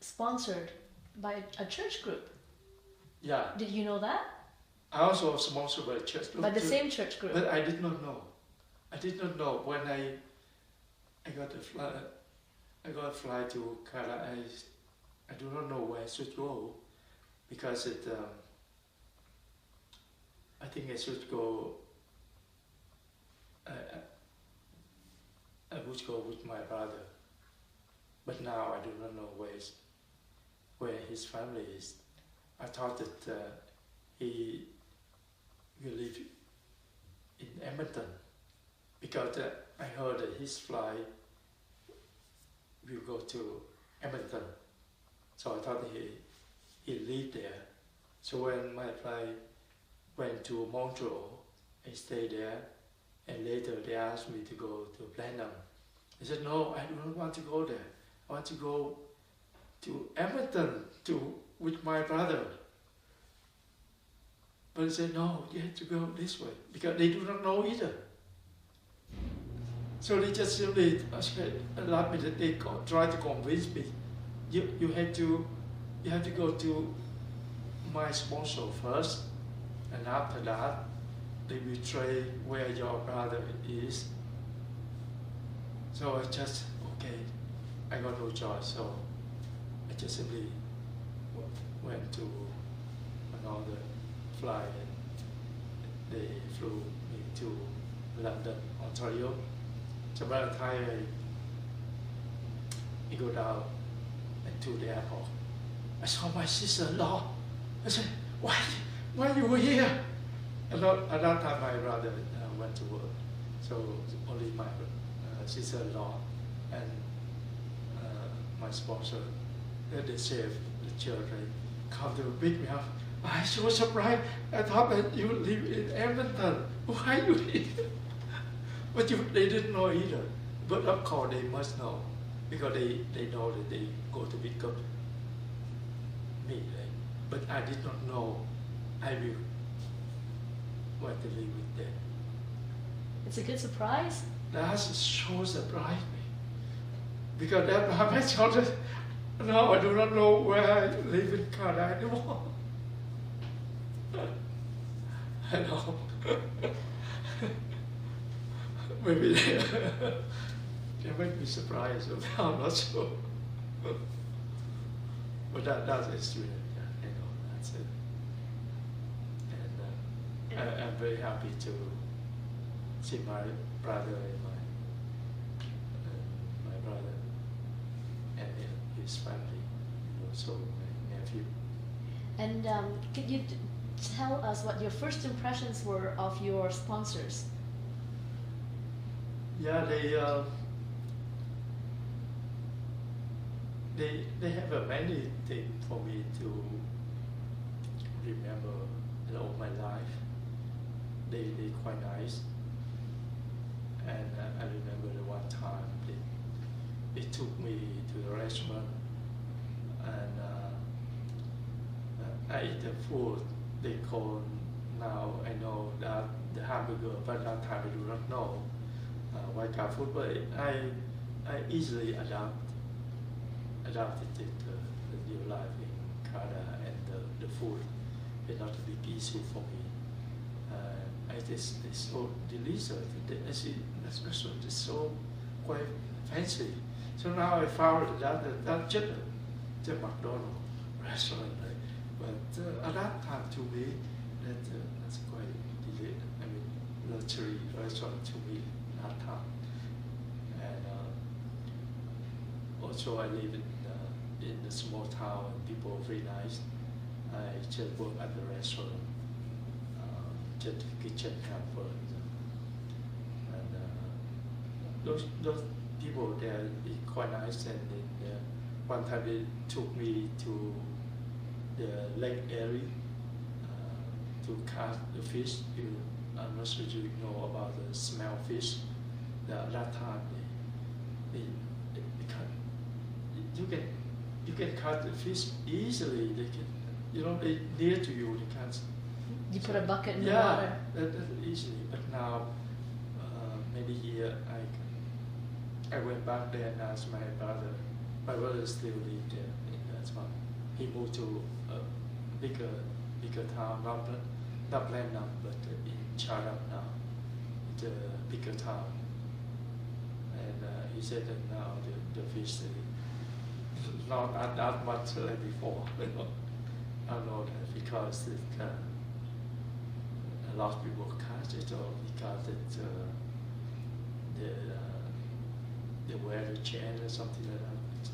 sponsored by a church group? Yeah. Did you know that? I also was sponsored by a church group. By the same church group? But I did not know. I did not know when I got a flight to Canada. I do not know where I should go because I think I should go. I would go with my brother, but now I do not know where his family is. I thought that he will live in Edmonton because I heard that his flight will go to Edmonton. So I thought he lived there. So when my flight went to Montreal, I stayed there, and later they asked me to go to Platinum. I said, no, I do not want to go there. I want to go to Edmonton with my brother. But I said, no, you have to go this way, because they do not know either. So they just simply allowed me that they try to convince me. You have to go to my sponsor first, and after that, they will try where your brother is. So I just, okay, I got no choice, so I just simply went to another flight, and they flew me to London, Ontario. So by the time I go down and to the airport, I saw my sister-in-law. I said, why you were here? At that time my brother went to work, so only my sister-in-law and my sponsor, they saved the children, come to pick me up. I was so surprised. I thought that you live in Edmonton. Why you here? But they didn't know either. But of course they must know, because they know that they go to pick up me. Right? But I did not know I will want to live with them. It's a good surprise. That so surprised me. Because that time I thought that, no, I do not know where I live in Canada anymore. I know. Maybe they might be surprised, I'm not sure. But that's the experience, yeah, I know, that's it. I'm very happy to see my brother and my brother and his family, and also my nephew. And could you tell us what your first impressions were of your sponsors? Yeah, they have many things for me to remember all my life. They quite nice, and I remember the one time they took me to the restaurant, and I eat the food they call, now I know that the hamburger, but that time I do not know white car food, but I easily adapted it the new life in Canada, and the food is not a big issue for me. It's so delicious. I see this restaurant is so quite fancy. So now I found that just a McDonald's restaurant, right? But at that time to me, that's quite luxury restaurant to me at that time. And also I live in a small town, and people are very nice. I just work at the restaurant, just kitchen helper, and those people there is quite nice. And one time they took me to the lake area to catch the fish. I'm not sure you know about the smell fish. At that time they you can catch the fish easily. They can, they near to you. They can't. You put a bucket in the Yeah, water. that easily. But now, maybe year I went back there and asked my brother. My brother still lived there in that spot. He moved to a bigger town, not Platinum, but in Chatham now. It's a bigger town. And he said that now the fish is not that much like before. I know that because a lot of people catch it, or because the weather change or something like that.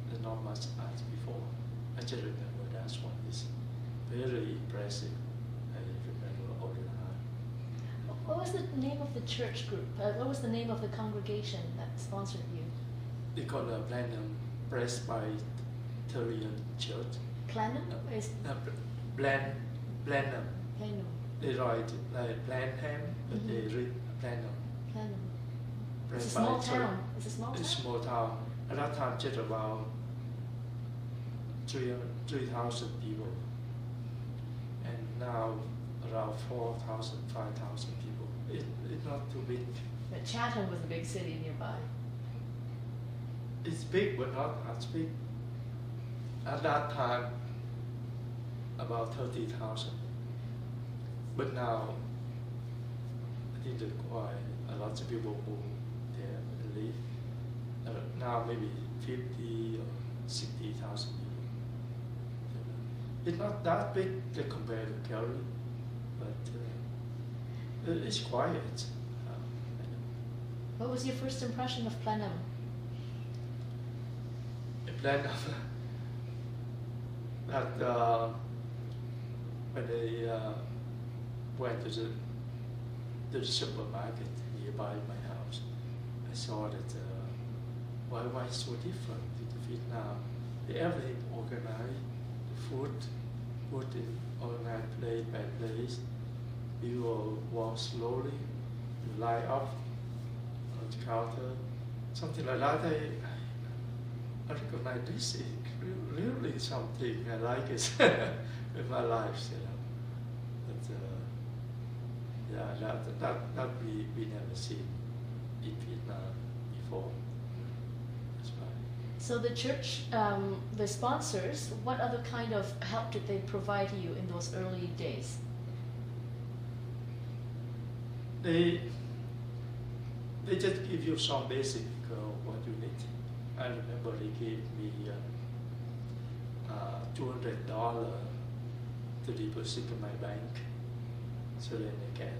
There's not much as before. I just remember that one is very impressive. I remember all the time. What was the name of the church group? What was the name of the congregation that sponsored you? They call it Blenheim Presbyterian Church. Planum? Is Blenheim. Planum. They write like Blenheim, but they read Blenheim. Planum. It's a small town. It's a small town? It's a small town. At that time, just about 3,000 people. And now around 4,000, 5,000 people. It's not too big. But Chatham was a big city nearby. It's big, but not as big. At that time, about 30,000. But now, I think that quite a lot of people move there and live. Now maybe 50 or 60,000 people. It's not that big compared to Calgary, but it's quiet. What was your first impression of Plenum? Plenum, that when they went to the supermarket nearby my house, I saw that why it's so different to Vietnam. Everything organized, the food put in organized place by place. You will walk slowly, you line up on the counter, something like that. I recognize this is really something I like it in my life, But yeah, that we never seen in Vietnam before. That's right. So the church, the sponsors, what other kind of help did they provide you in those early days? They just give you some basic what you need. I remember they gave me $200 to deposit in my bank, so then they can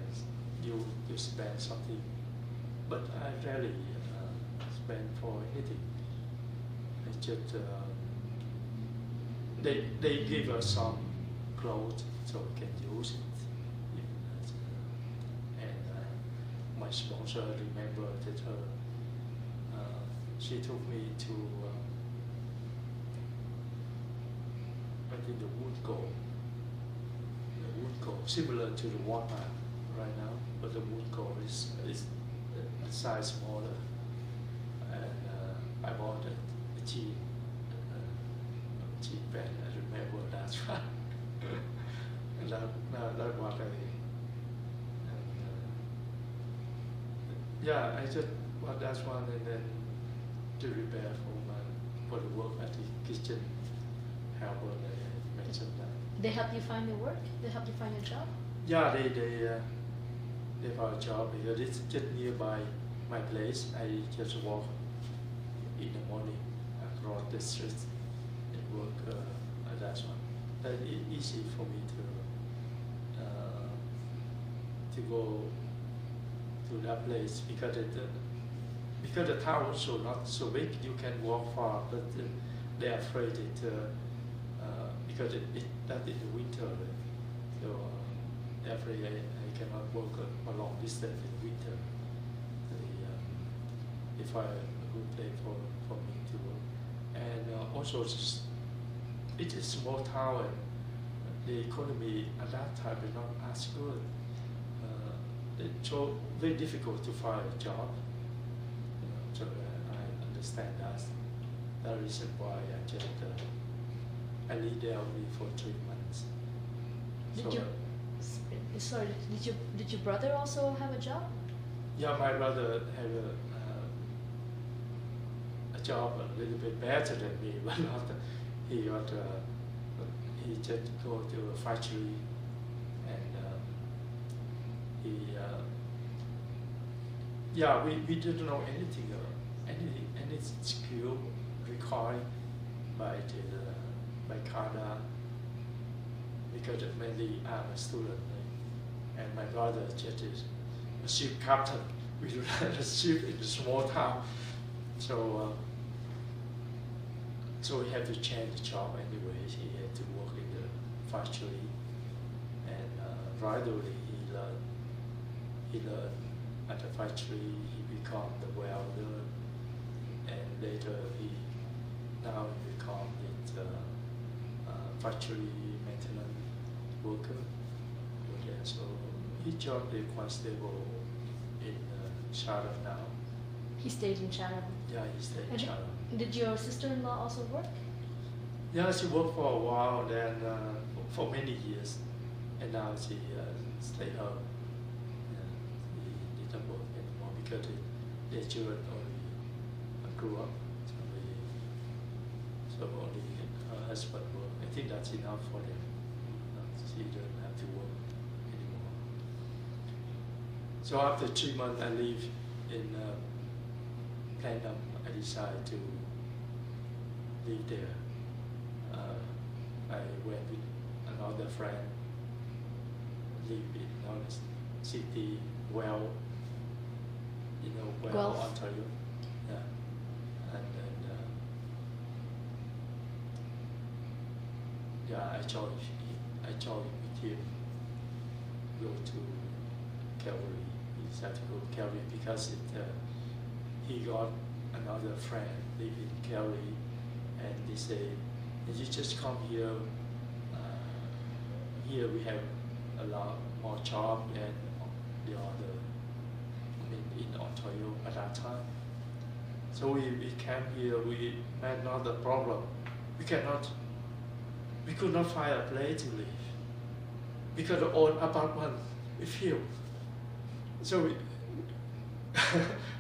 you spend something. But I rarely spend for anything. I just they give us some clothes so we can use it. And my sponsor remember that she took me to I think the wood go. The wood go similar to the Walmart right now, but the wood go is a size smaller. And I bought a cheap band. I remember that one. And that what I yeah, I just bought that one and then to prepare for the work at the kitchen helper. I mentioned that. They helped you find the work? They helped you find a job? Yeah, they found a job because it's just nearby my place. I just walk in the morning across the street and work at that one. That is easy for me to go to that place because the town also not so big. You can walk far, but they're afraid because that in the winter, so they're afraid I cannot walk a long distance in winter. They find a good place for me to work. And also it's a small town and the economy at that time is not as good. It's so very difficult to find a job. So I understand that. That reason why I just I lived there only for 3 months. Did your brother also have a job? Yeah, my brother had a job a little bit better than me, but not. He just go to a factory and we didn't know anything, any skill required by Canada because mainly I'm a student and my brother just is a ship captain. We do have a ship in a small town, so he had to change the job anyway. He had to work in the factory, and gradually he learned at the factory. He became the welder, and later he become the factory maintenance worker. Okay, so his job is quite stable in Charlotte now. He stayed in Chatham. Yeah, he stayed in Chatham. Did your sister-in-law also work? Yeah, she worked for a while, then for many years, and now she stayed home. She didn't work anymore because their children only grew up, so only her husband worked. I think that's enough for them. She doesn't have to work anymore. So after 3 months, I live in Platinum. I decided to live there. I went with another friend, live in another city, Guelph, Guelph, Ontario. Yeah. And then I joined with him, go to Calgary. He decided to go to Calgary because he got another friend live in Calgary, and they say, you just come here. Here we have a lot more job than the other, in Ontario at that time. So we came here. We had another problem. We could not find a place to live because the old apartment is filled. So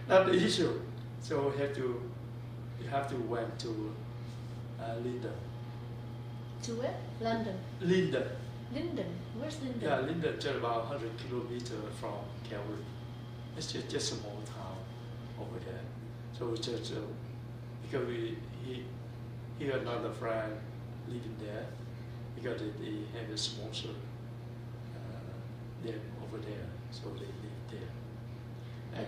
that's the issue. So we have to went to Linden. To where? London. Linden. Linden. Where's Linden? Yeah, Linden just about 100 kilometers from Calgary. It's just a small town over there. So just because he had another friend living there because they have a sponsor them over there, so they live there. And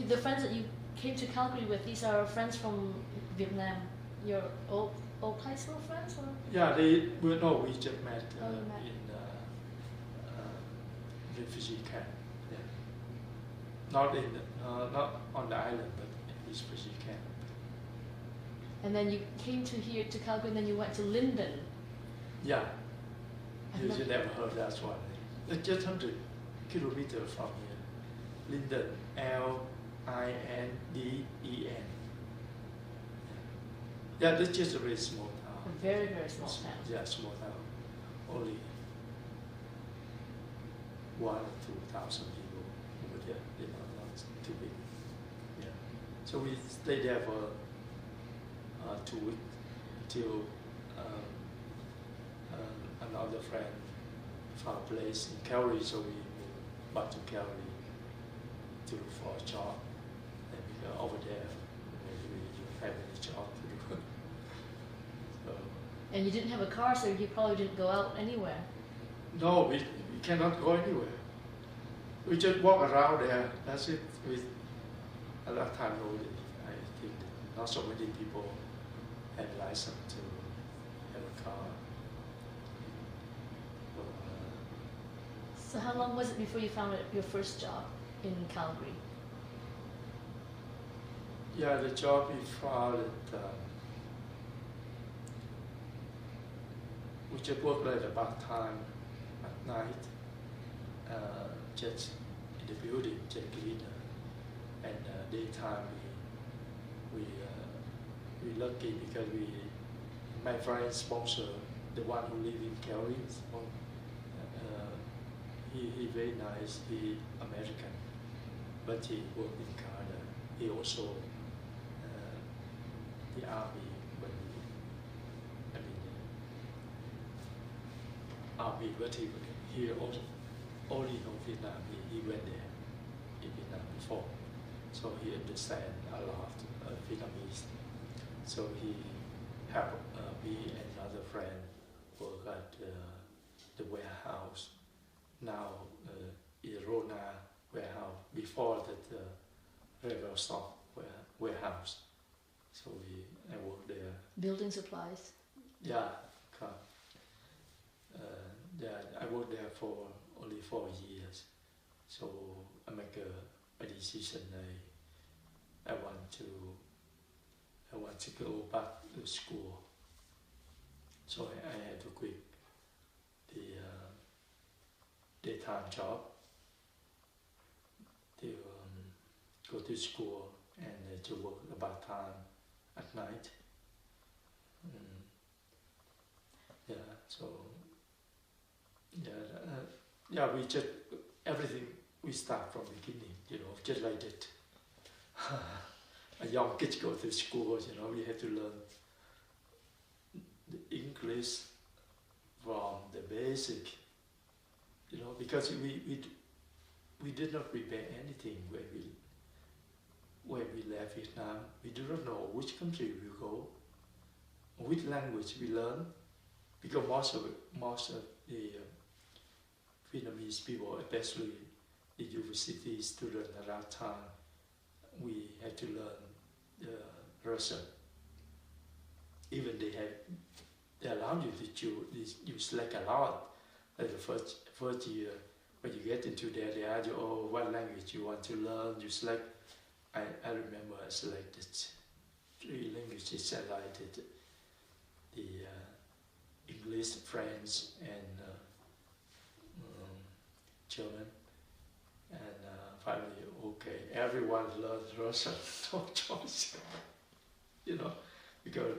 The friends that you came to Calgary with, these are friends from Vietnam. Your old high school friends, or? yeah, we just met in refugee camp. Yeah. Not on the island, but in refugee camp. And then you came to here to Calgary, and then you went to Linden. Yeah, you never heard that one. It's just 100 kilometers from here. Linden, Lindeen. Yeah, that's just a very small town. A very, very small town. Yeah, small town. Only 1,000 or 2,000 people over there. Not too big. Yeah. So we stayed there for 2 weeks until another friend found a place in Calgary, so we moved back to Calgary to look for a job. And we go over there, maybe we have any job to do. So, And you didn't have a car, so you probably didn't go out anywhere. no, we cannot go anywhere. We just walk around there. That's it. At that time, I think not so many people had license to have a car. So how long was it before you found your first job in Calgary? Yeah, the job we found, we just work like about time at night, just in the building, just cleaner. And daytime we lucky because my friend sponsor, the one who live in Calgary. He very nice. He American, but he worked in Canada. He also the army when army, but he also only know Vietnam. He went there in Vietnam before, so he understand a lot of Vietnamese. So he helped me and another friend work at the warehouse. Now is Rona warehouse. Before that, Rebel Stock warehouse. So I worked there. Building supplies. Yeah, I worked there for only 4 years. So I make a decision. I want to go back to school. So I had to quit the daytime job to go to school and to work about time at night. We just everything we start from beginning, just like that. A young kids go to school, we have to learn the English from the basic, because we did not prepare anything when we left Vietnam. We do not know which country we will go, which language we learn, because most of the Vietnamese people, especially the university students at that time, we had to learn Russian. Even they allow you to you select a lot. Like the first year, when you get into there, they ask you, what language you want to learn. You select. I remember I selected 3 languages. I liked the English, French, and German. And finally, okay, everyone learns Russian, no choice. Because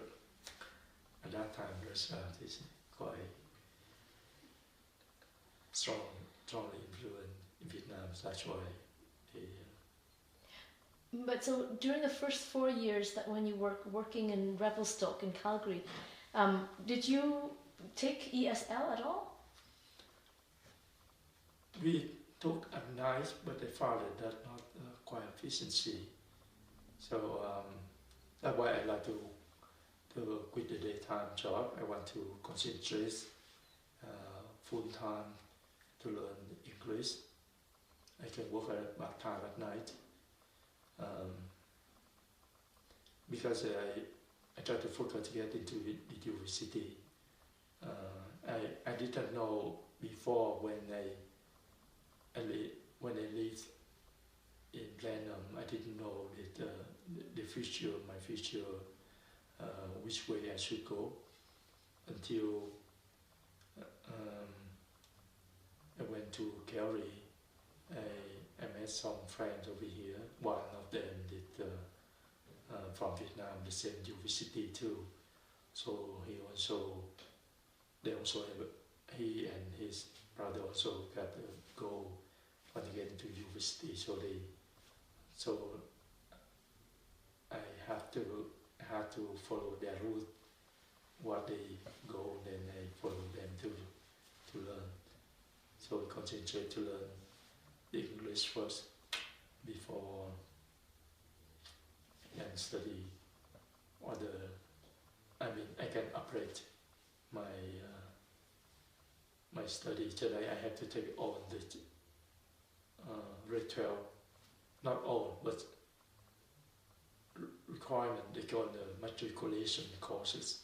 at that time Russia is quite strongly influenced in Vietnam. So that's why. But so during the first 4 years that when you were working in Revelstoke in Calgary, did you take ESL at all? We took at night, but I found that not quite efficiency. So that's why I like to quit the daytime job. I want to concentrate full time to learn English. English. I can work at part-time at night. Because I tried to focus to get into the university. I didn't know before when I lived in Vietnam. I didn't know that the future, my future, which way I should go, until I went to Cali. I met some friends over here. One of them did from Vietnam, the same university too. So he and his brother also got to go want to get into university. So I have to follow their route, what they go, then I follow them to learn. So I concentrate to learn the English first before I can study other. I can upgrade my my study. Today I have to take all the grade 12, not all, but requirement. They call the matriculation courses,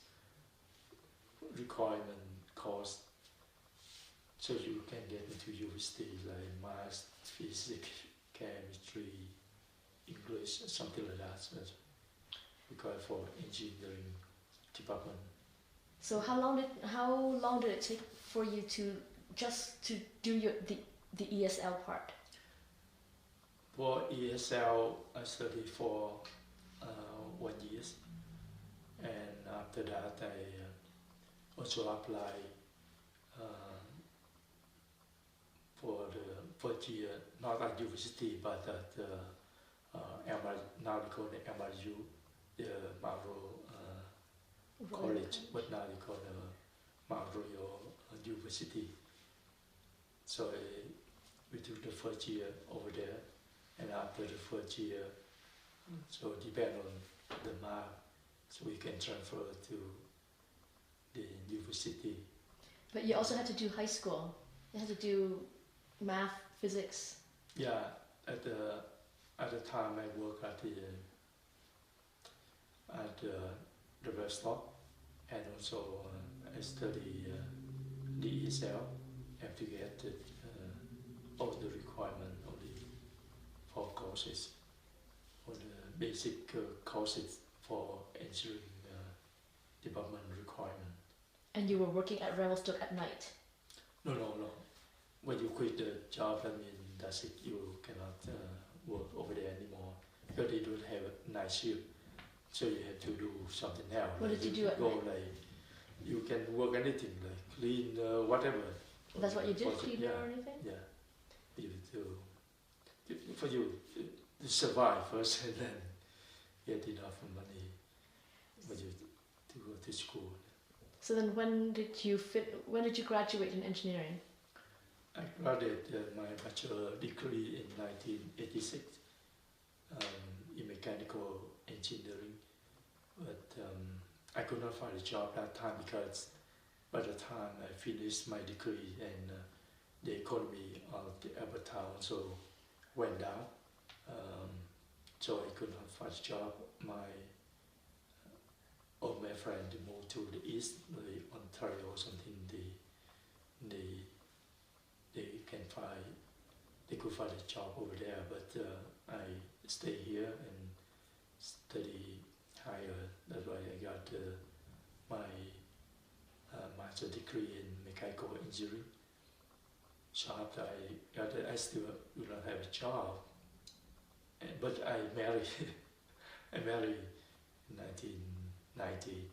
requirement course, so you can get into university like math, physics, chemistry, English, something like that. So required for engineering department. So how long did it take for you to do the ESL part? For ESL, I studied for 1 year, and after that I also applied for the first year, not at university, but at now they call it MRU, the Marlboro College, but now they call it Mount Royal University. So we took the first year over there, and after the first year, so depend on the mark, so we can transfer to the university. But you also had to do high school. You had to do math, physics. Yeah, at the time I worked at the restaurant, and also I study the ESL. Have to get all the requirement of the 4 courses, or the basic courses for engineering department requirement. And you were working at Revelstoke at night? No. When you quit the job, I mean, that's it. You cannot work over there anymore because they don't have a night shift. So you have to do something else. What did you do at night? Like, you can work anything, like clean, whatever. That's what you did, cleaner or anything? Yeah. For you to survive first, and then get enough money for you to go to school. So then when did you graduate in engineering? I graduated my bachelor degree in 1986 in mechanical engineering, but I could not find a job that time because by the time I finished my degree and the economy of the Albert Town so went down, so I could not find a job. All my friends moved to the east, like Ontario or something. They could find a job over there, but I stay here and study higher. That's why I got my master's degree in mechanical engineering. So after I got it, I still do not have a job, but I married. I married in 1990,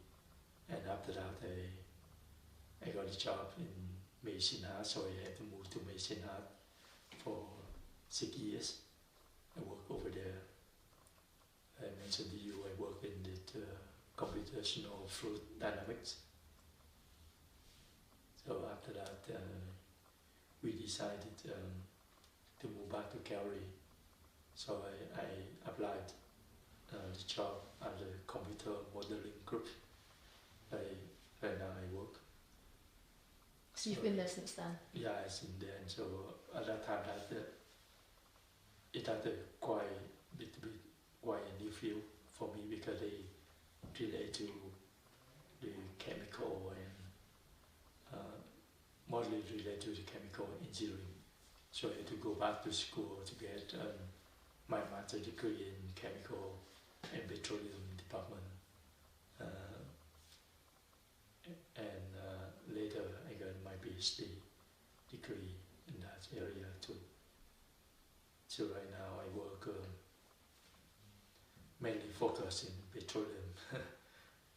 and after that I got a job in Machine House, so I had to move to Machine House for 6 years. I worked over there. I mentioned to you I work in the computational fluid dynamics. So after that we decided to move back to Calgary. So I applied the job at the computer modeling group. Right now I work. So you've been there since then? Yeah, it's in there. And so at that time, it had a quite a new field for me because they relate to the chemical and mostly related to the chemical engineering. So I had to go back to school to get my master's degree in chemical and petroleum department. And later I got my PhD degree in that area too. So right now I work mainly focused in petroleum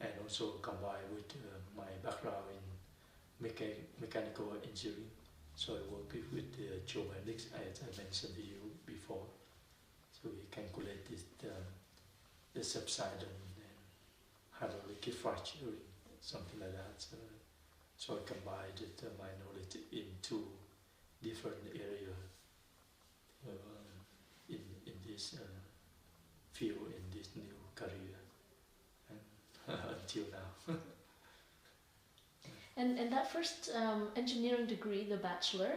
and also combined with my background in mechanical engineering. So I work with the geomechanics as I mentioned to you before. So we calculate the subsidence and hydraulic fracturing, something like that. So I combined my knowledge into different areas in this field, in this new career, and until now. And that first engineering degree, the bachelor,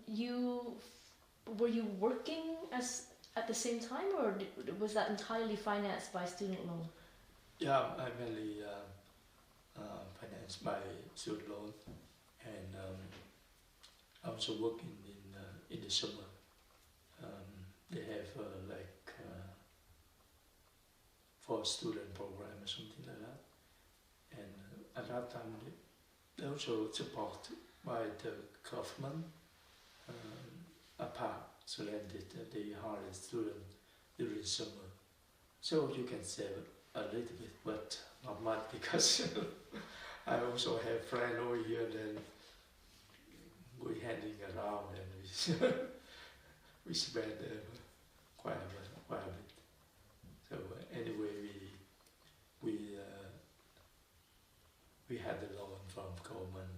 were you working at the same time, or was that entirely financed by student loan? Yeah, I mainly financed by student loan, and I also working in the summer. They have for student program or something like that, and at that time they also support by the government apart, so that they hire student during summer. So you can save a little bit, but not much because I also have friends over here. Then we handing around and we spend quite a bit. So anyway, we had a loan from government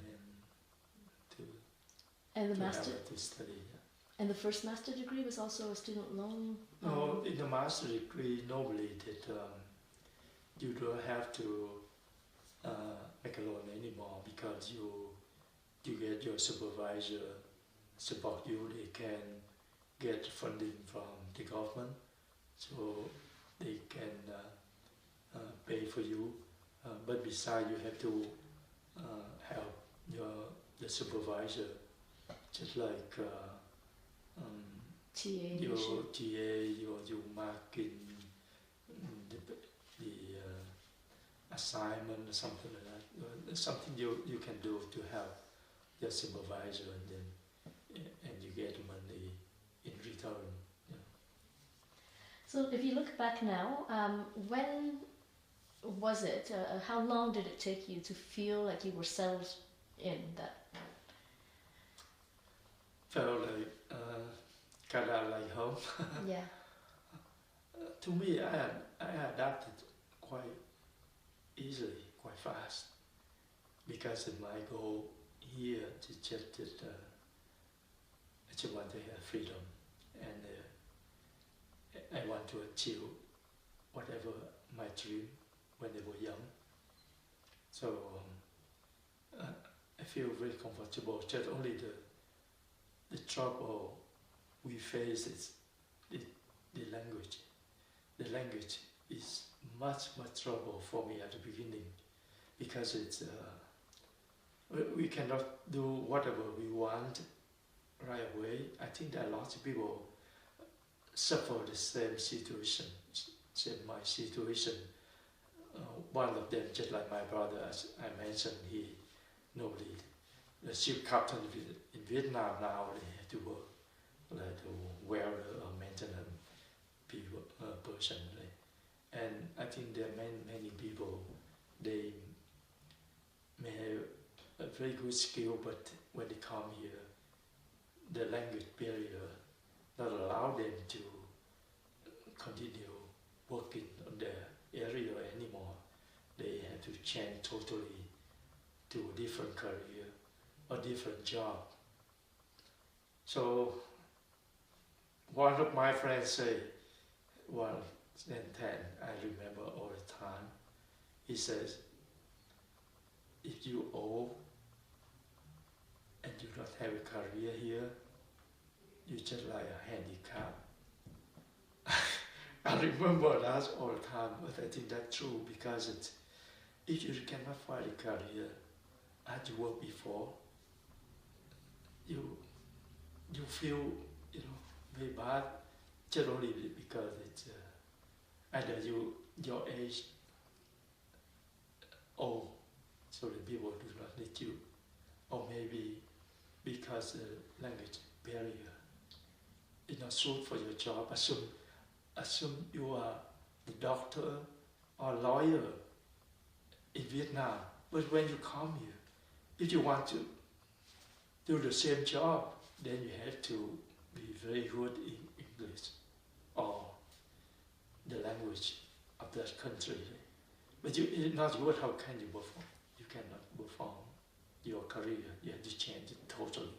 and the to master have to study. And the first master degree was also a student loan? No, in the master degree, normally that you don't have to make a loan anymore because you get your supervisor support you. They can get funding from the government, so they can pay for you. But besides, you have to help the supervisor, just like TA, your TA, your marking, the assignment or something like that. Something you can do to help your supervisor, and you get money in return. Yeah. So if you look back now, when was it? How long did it take you to feel like you were settled in that? Felt like kind of like home. Yeah. To me, I adapted quite easily, quite fast, because my goal here is just that I just want to have freedom, and I want to achieve whatever my dream when they were young. So I feel very comfortable. Just only the trouble we face is the language. The language is much trouble for me at the beginning, because it's we cannot do whatever we want right away. I think that lots of people suffer the same situation, same my situation. One of them, just like my brother, as I mentioned, he normally the ship captain in Vietnam now, they have to work like a welder or maintenance people person. And I think there are many people, they may have a very good skill, but when they come here, the language barrier not allow them to continue working on their area anymore. They have to change totally to a different career or different job. So one of my friends say, well, then I remember all the time, he says, if you owe have a career here, you're just like a handicap. I remember that all the time, but I think that's true because if you cannot find a career as you worked before, you feel very bad just only because it's either your age old, so the people do not need you, or maybe because the language barrier is not suit for your job. Assume you are the doctor or lawyer in Vietnam, but when you come here, if you want to do the same job, then you have to be very good in English or the language of that country. But it's not good, how can you perform? You cannot perform your career, you have to change it totally.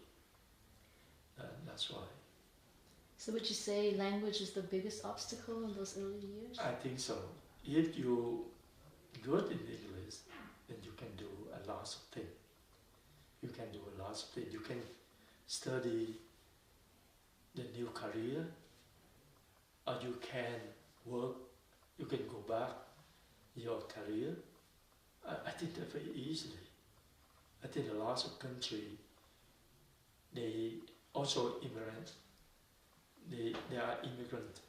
That's why. So would you say language is the biggest obstacle in those early years? I think so. If you good in English, then you can do a lot of things. You can do a lot of things. You can study the new career, or you can work, you can go back your career. I think that very easily. I think a lot of countries, they also immigrant. They are immigrant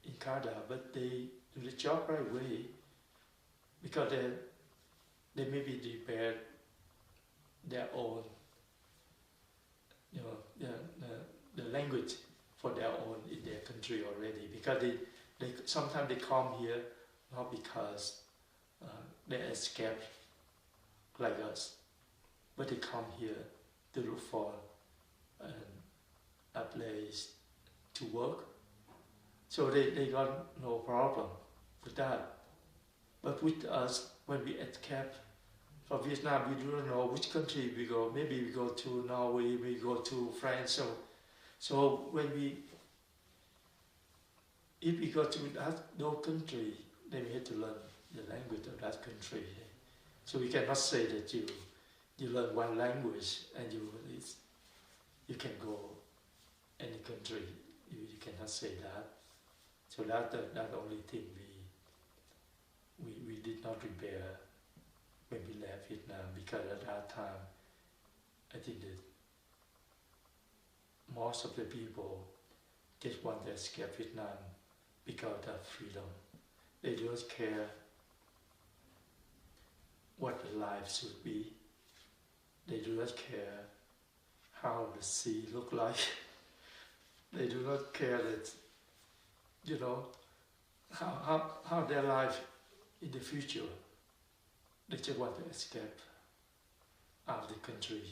in Canada, but they do the job right away because they maybe prepare their own, the language for their own in their country already. Because they sometimes they come here not because they escape like us, but they come here to look for a place to work. So they got no problem with that. But with us, when we escape from Vietnam, we do not know which country we go. Maybe we go to Norway, we go to France. So if we go to no country, then we have to learn the language of that country. So we cannot say that you learn one language and you can go any country. You cannot say that. So that only thing we did not prepare when we left Vietnam, because at that time I think that most of the people just want to escape Vietnam because of freedom. They don't care what the life should be. They do not care how the sea look like. They do not care that, how their life in the future. They just want to escape out of the country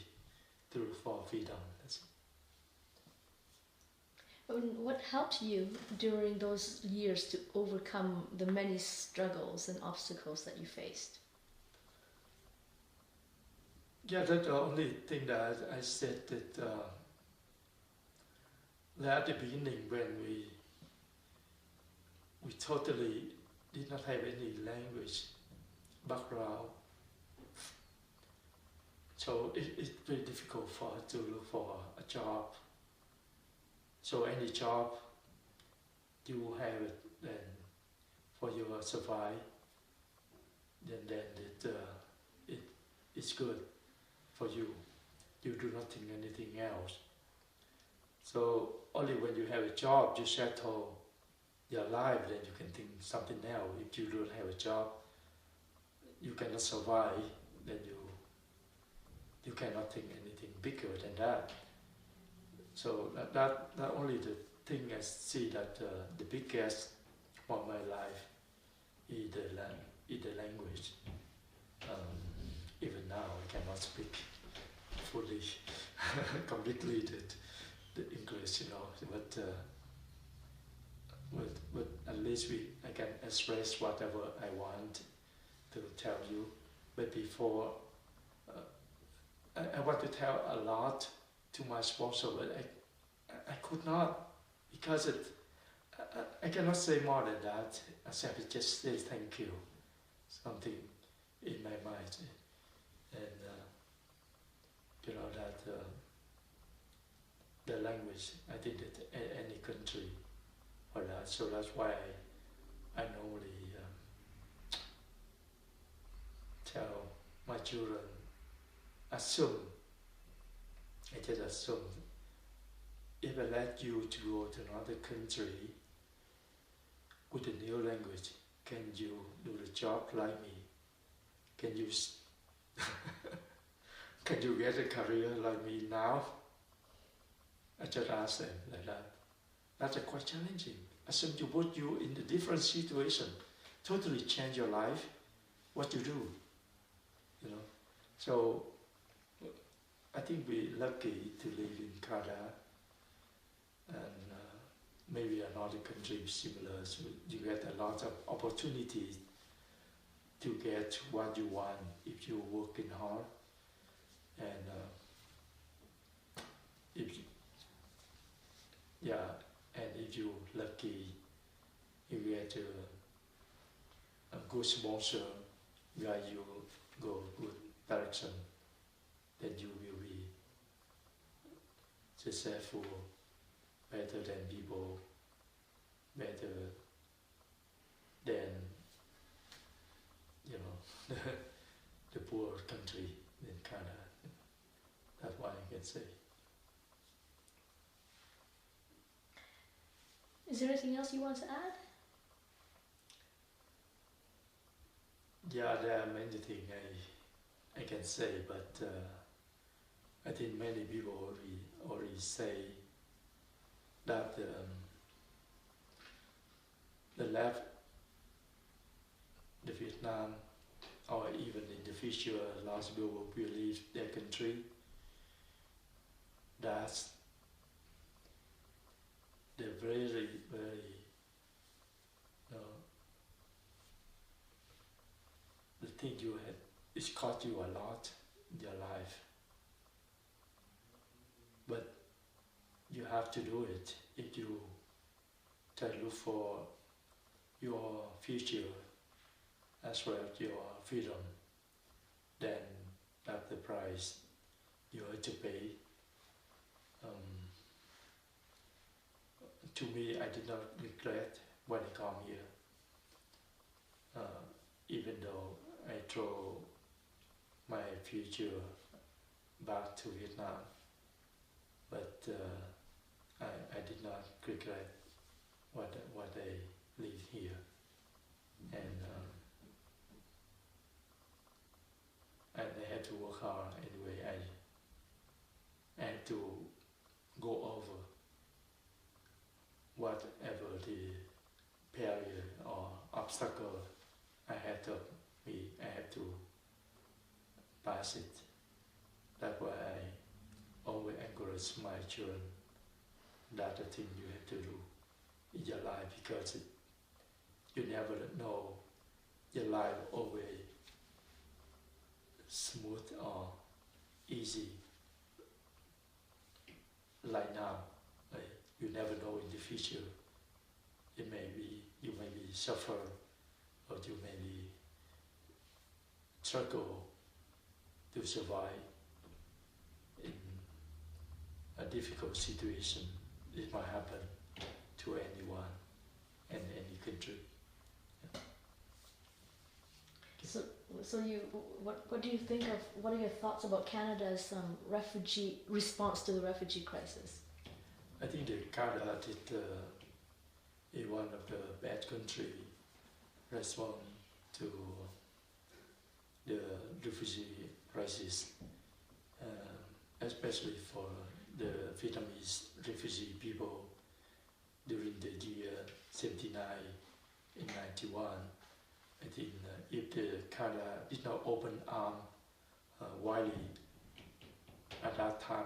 to look for freedom. What helped you during those years to overcome the many struggles and obstacles that you faced? Yeah, that's the only thing that I said that at the beginning when we totally did not have any language background, so it's very difficult for us to look for a job. So any job you have it, then for your survive, then it's good for you. You do not think anything else. So only when you have a job, you settle your life, then you can think something else. If you don't have a job, you cannot survive, then you cannot think anything bigger than that. So that only the thing I see that the biggest for my life is the language. Even now I cannot speak fully, completely the English, but at least I can express whatever I want to tell you. But before, I want to tell a lot to my sponsor, but I could not, because I cannot say more than that, except just say thank you, something in my mind, and that the language. I think that any country for that. So that's why I normally tell my children, assume, I just assume, if I let you to go to another country with a new language, can you do the job like me? Can you can you get a career like me now? I just ask them like that. That's quite challenging. Assume you put you in a different situation, totally change your life, what you do, you know. So I think we're lucky to live in Canada, and maybe another country similar. So you get a lot of opportunities to get what you want if you're working hard, and if you, and if you're lucky, you get a good sponsor, guide you go good direction, then you will be successful, better than people, better than, you know, the poor country in Canada. That's what I can say. Is there anything else you want to add? Yeah, there are many things I can say, but I think many people already say that the left, the Vietnam, or even in the future, lots of people will leave their country. That's the very, very, the thing you had, it's cost you a lot in your life. But you have to do it if you try to look for your future as well as your freedom. Then that's the price you have to pay. To me, I did not regret when I come here, even though I throw my future back to Vietnam, but I did not regret what I live here, and I had to work hard anyway. I had to go over whatever the barrier or obstacle ahead of me. I had to pass it. That's why I always encourage my children. That's the thing you have to do in your life, because you never know your life always smooth or easy like now. You never know in the future. You may be suffer, or you may be struggle to survive in a difficult situation. It might happen to anyone in any country. Yeah. So you, what do you think of? What are your thoughts about Canada's response to the refugee crisis? I think that Canada is one of the bad countries respond to the refugee crisis, especially for the Vietnamese refugee people during the year 79 and 91. I think if the Canada did not open arms widely at that time,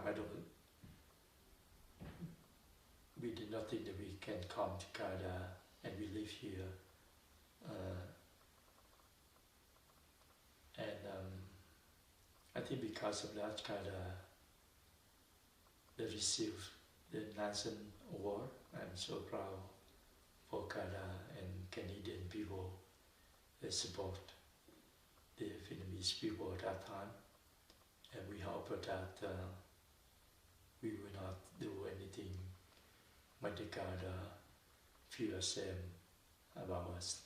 we did not think that we can come to Canada and we live here. I think because of that, Canada, they received the Nansen Award. I'm so proud for Canada and Canadian people that support the Vietnamese people at that time. And we hope that we will not do anything make the God feel ashamed about us.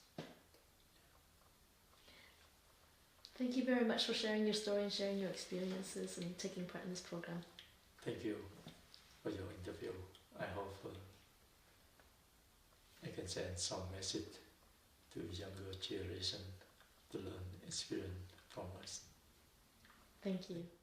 Thank you very much for sharing your story and sharing your experiences and taking part in this program. Thank you for your interview. I hope I can send some message to younger generation to learn experience from us. Thank you.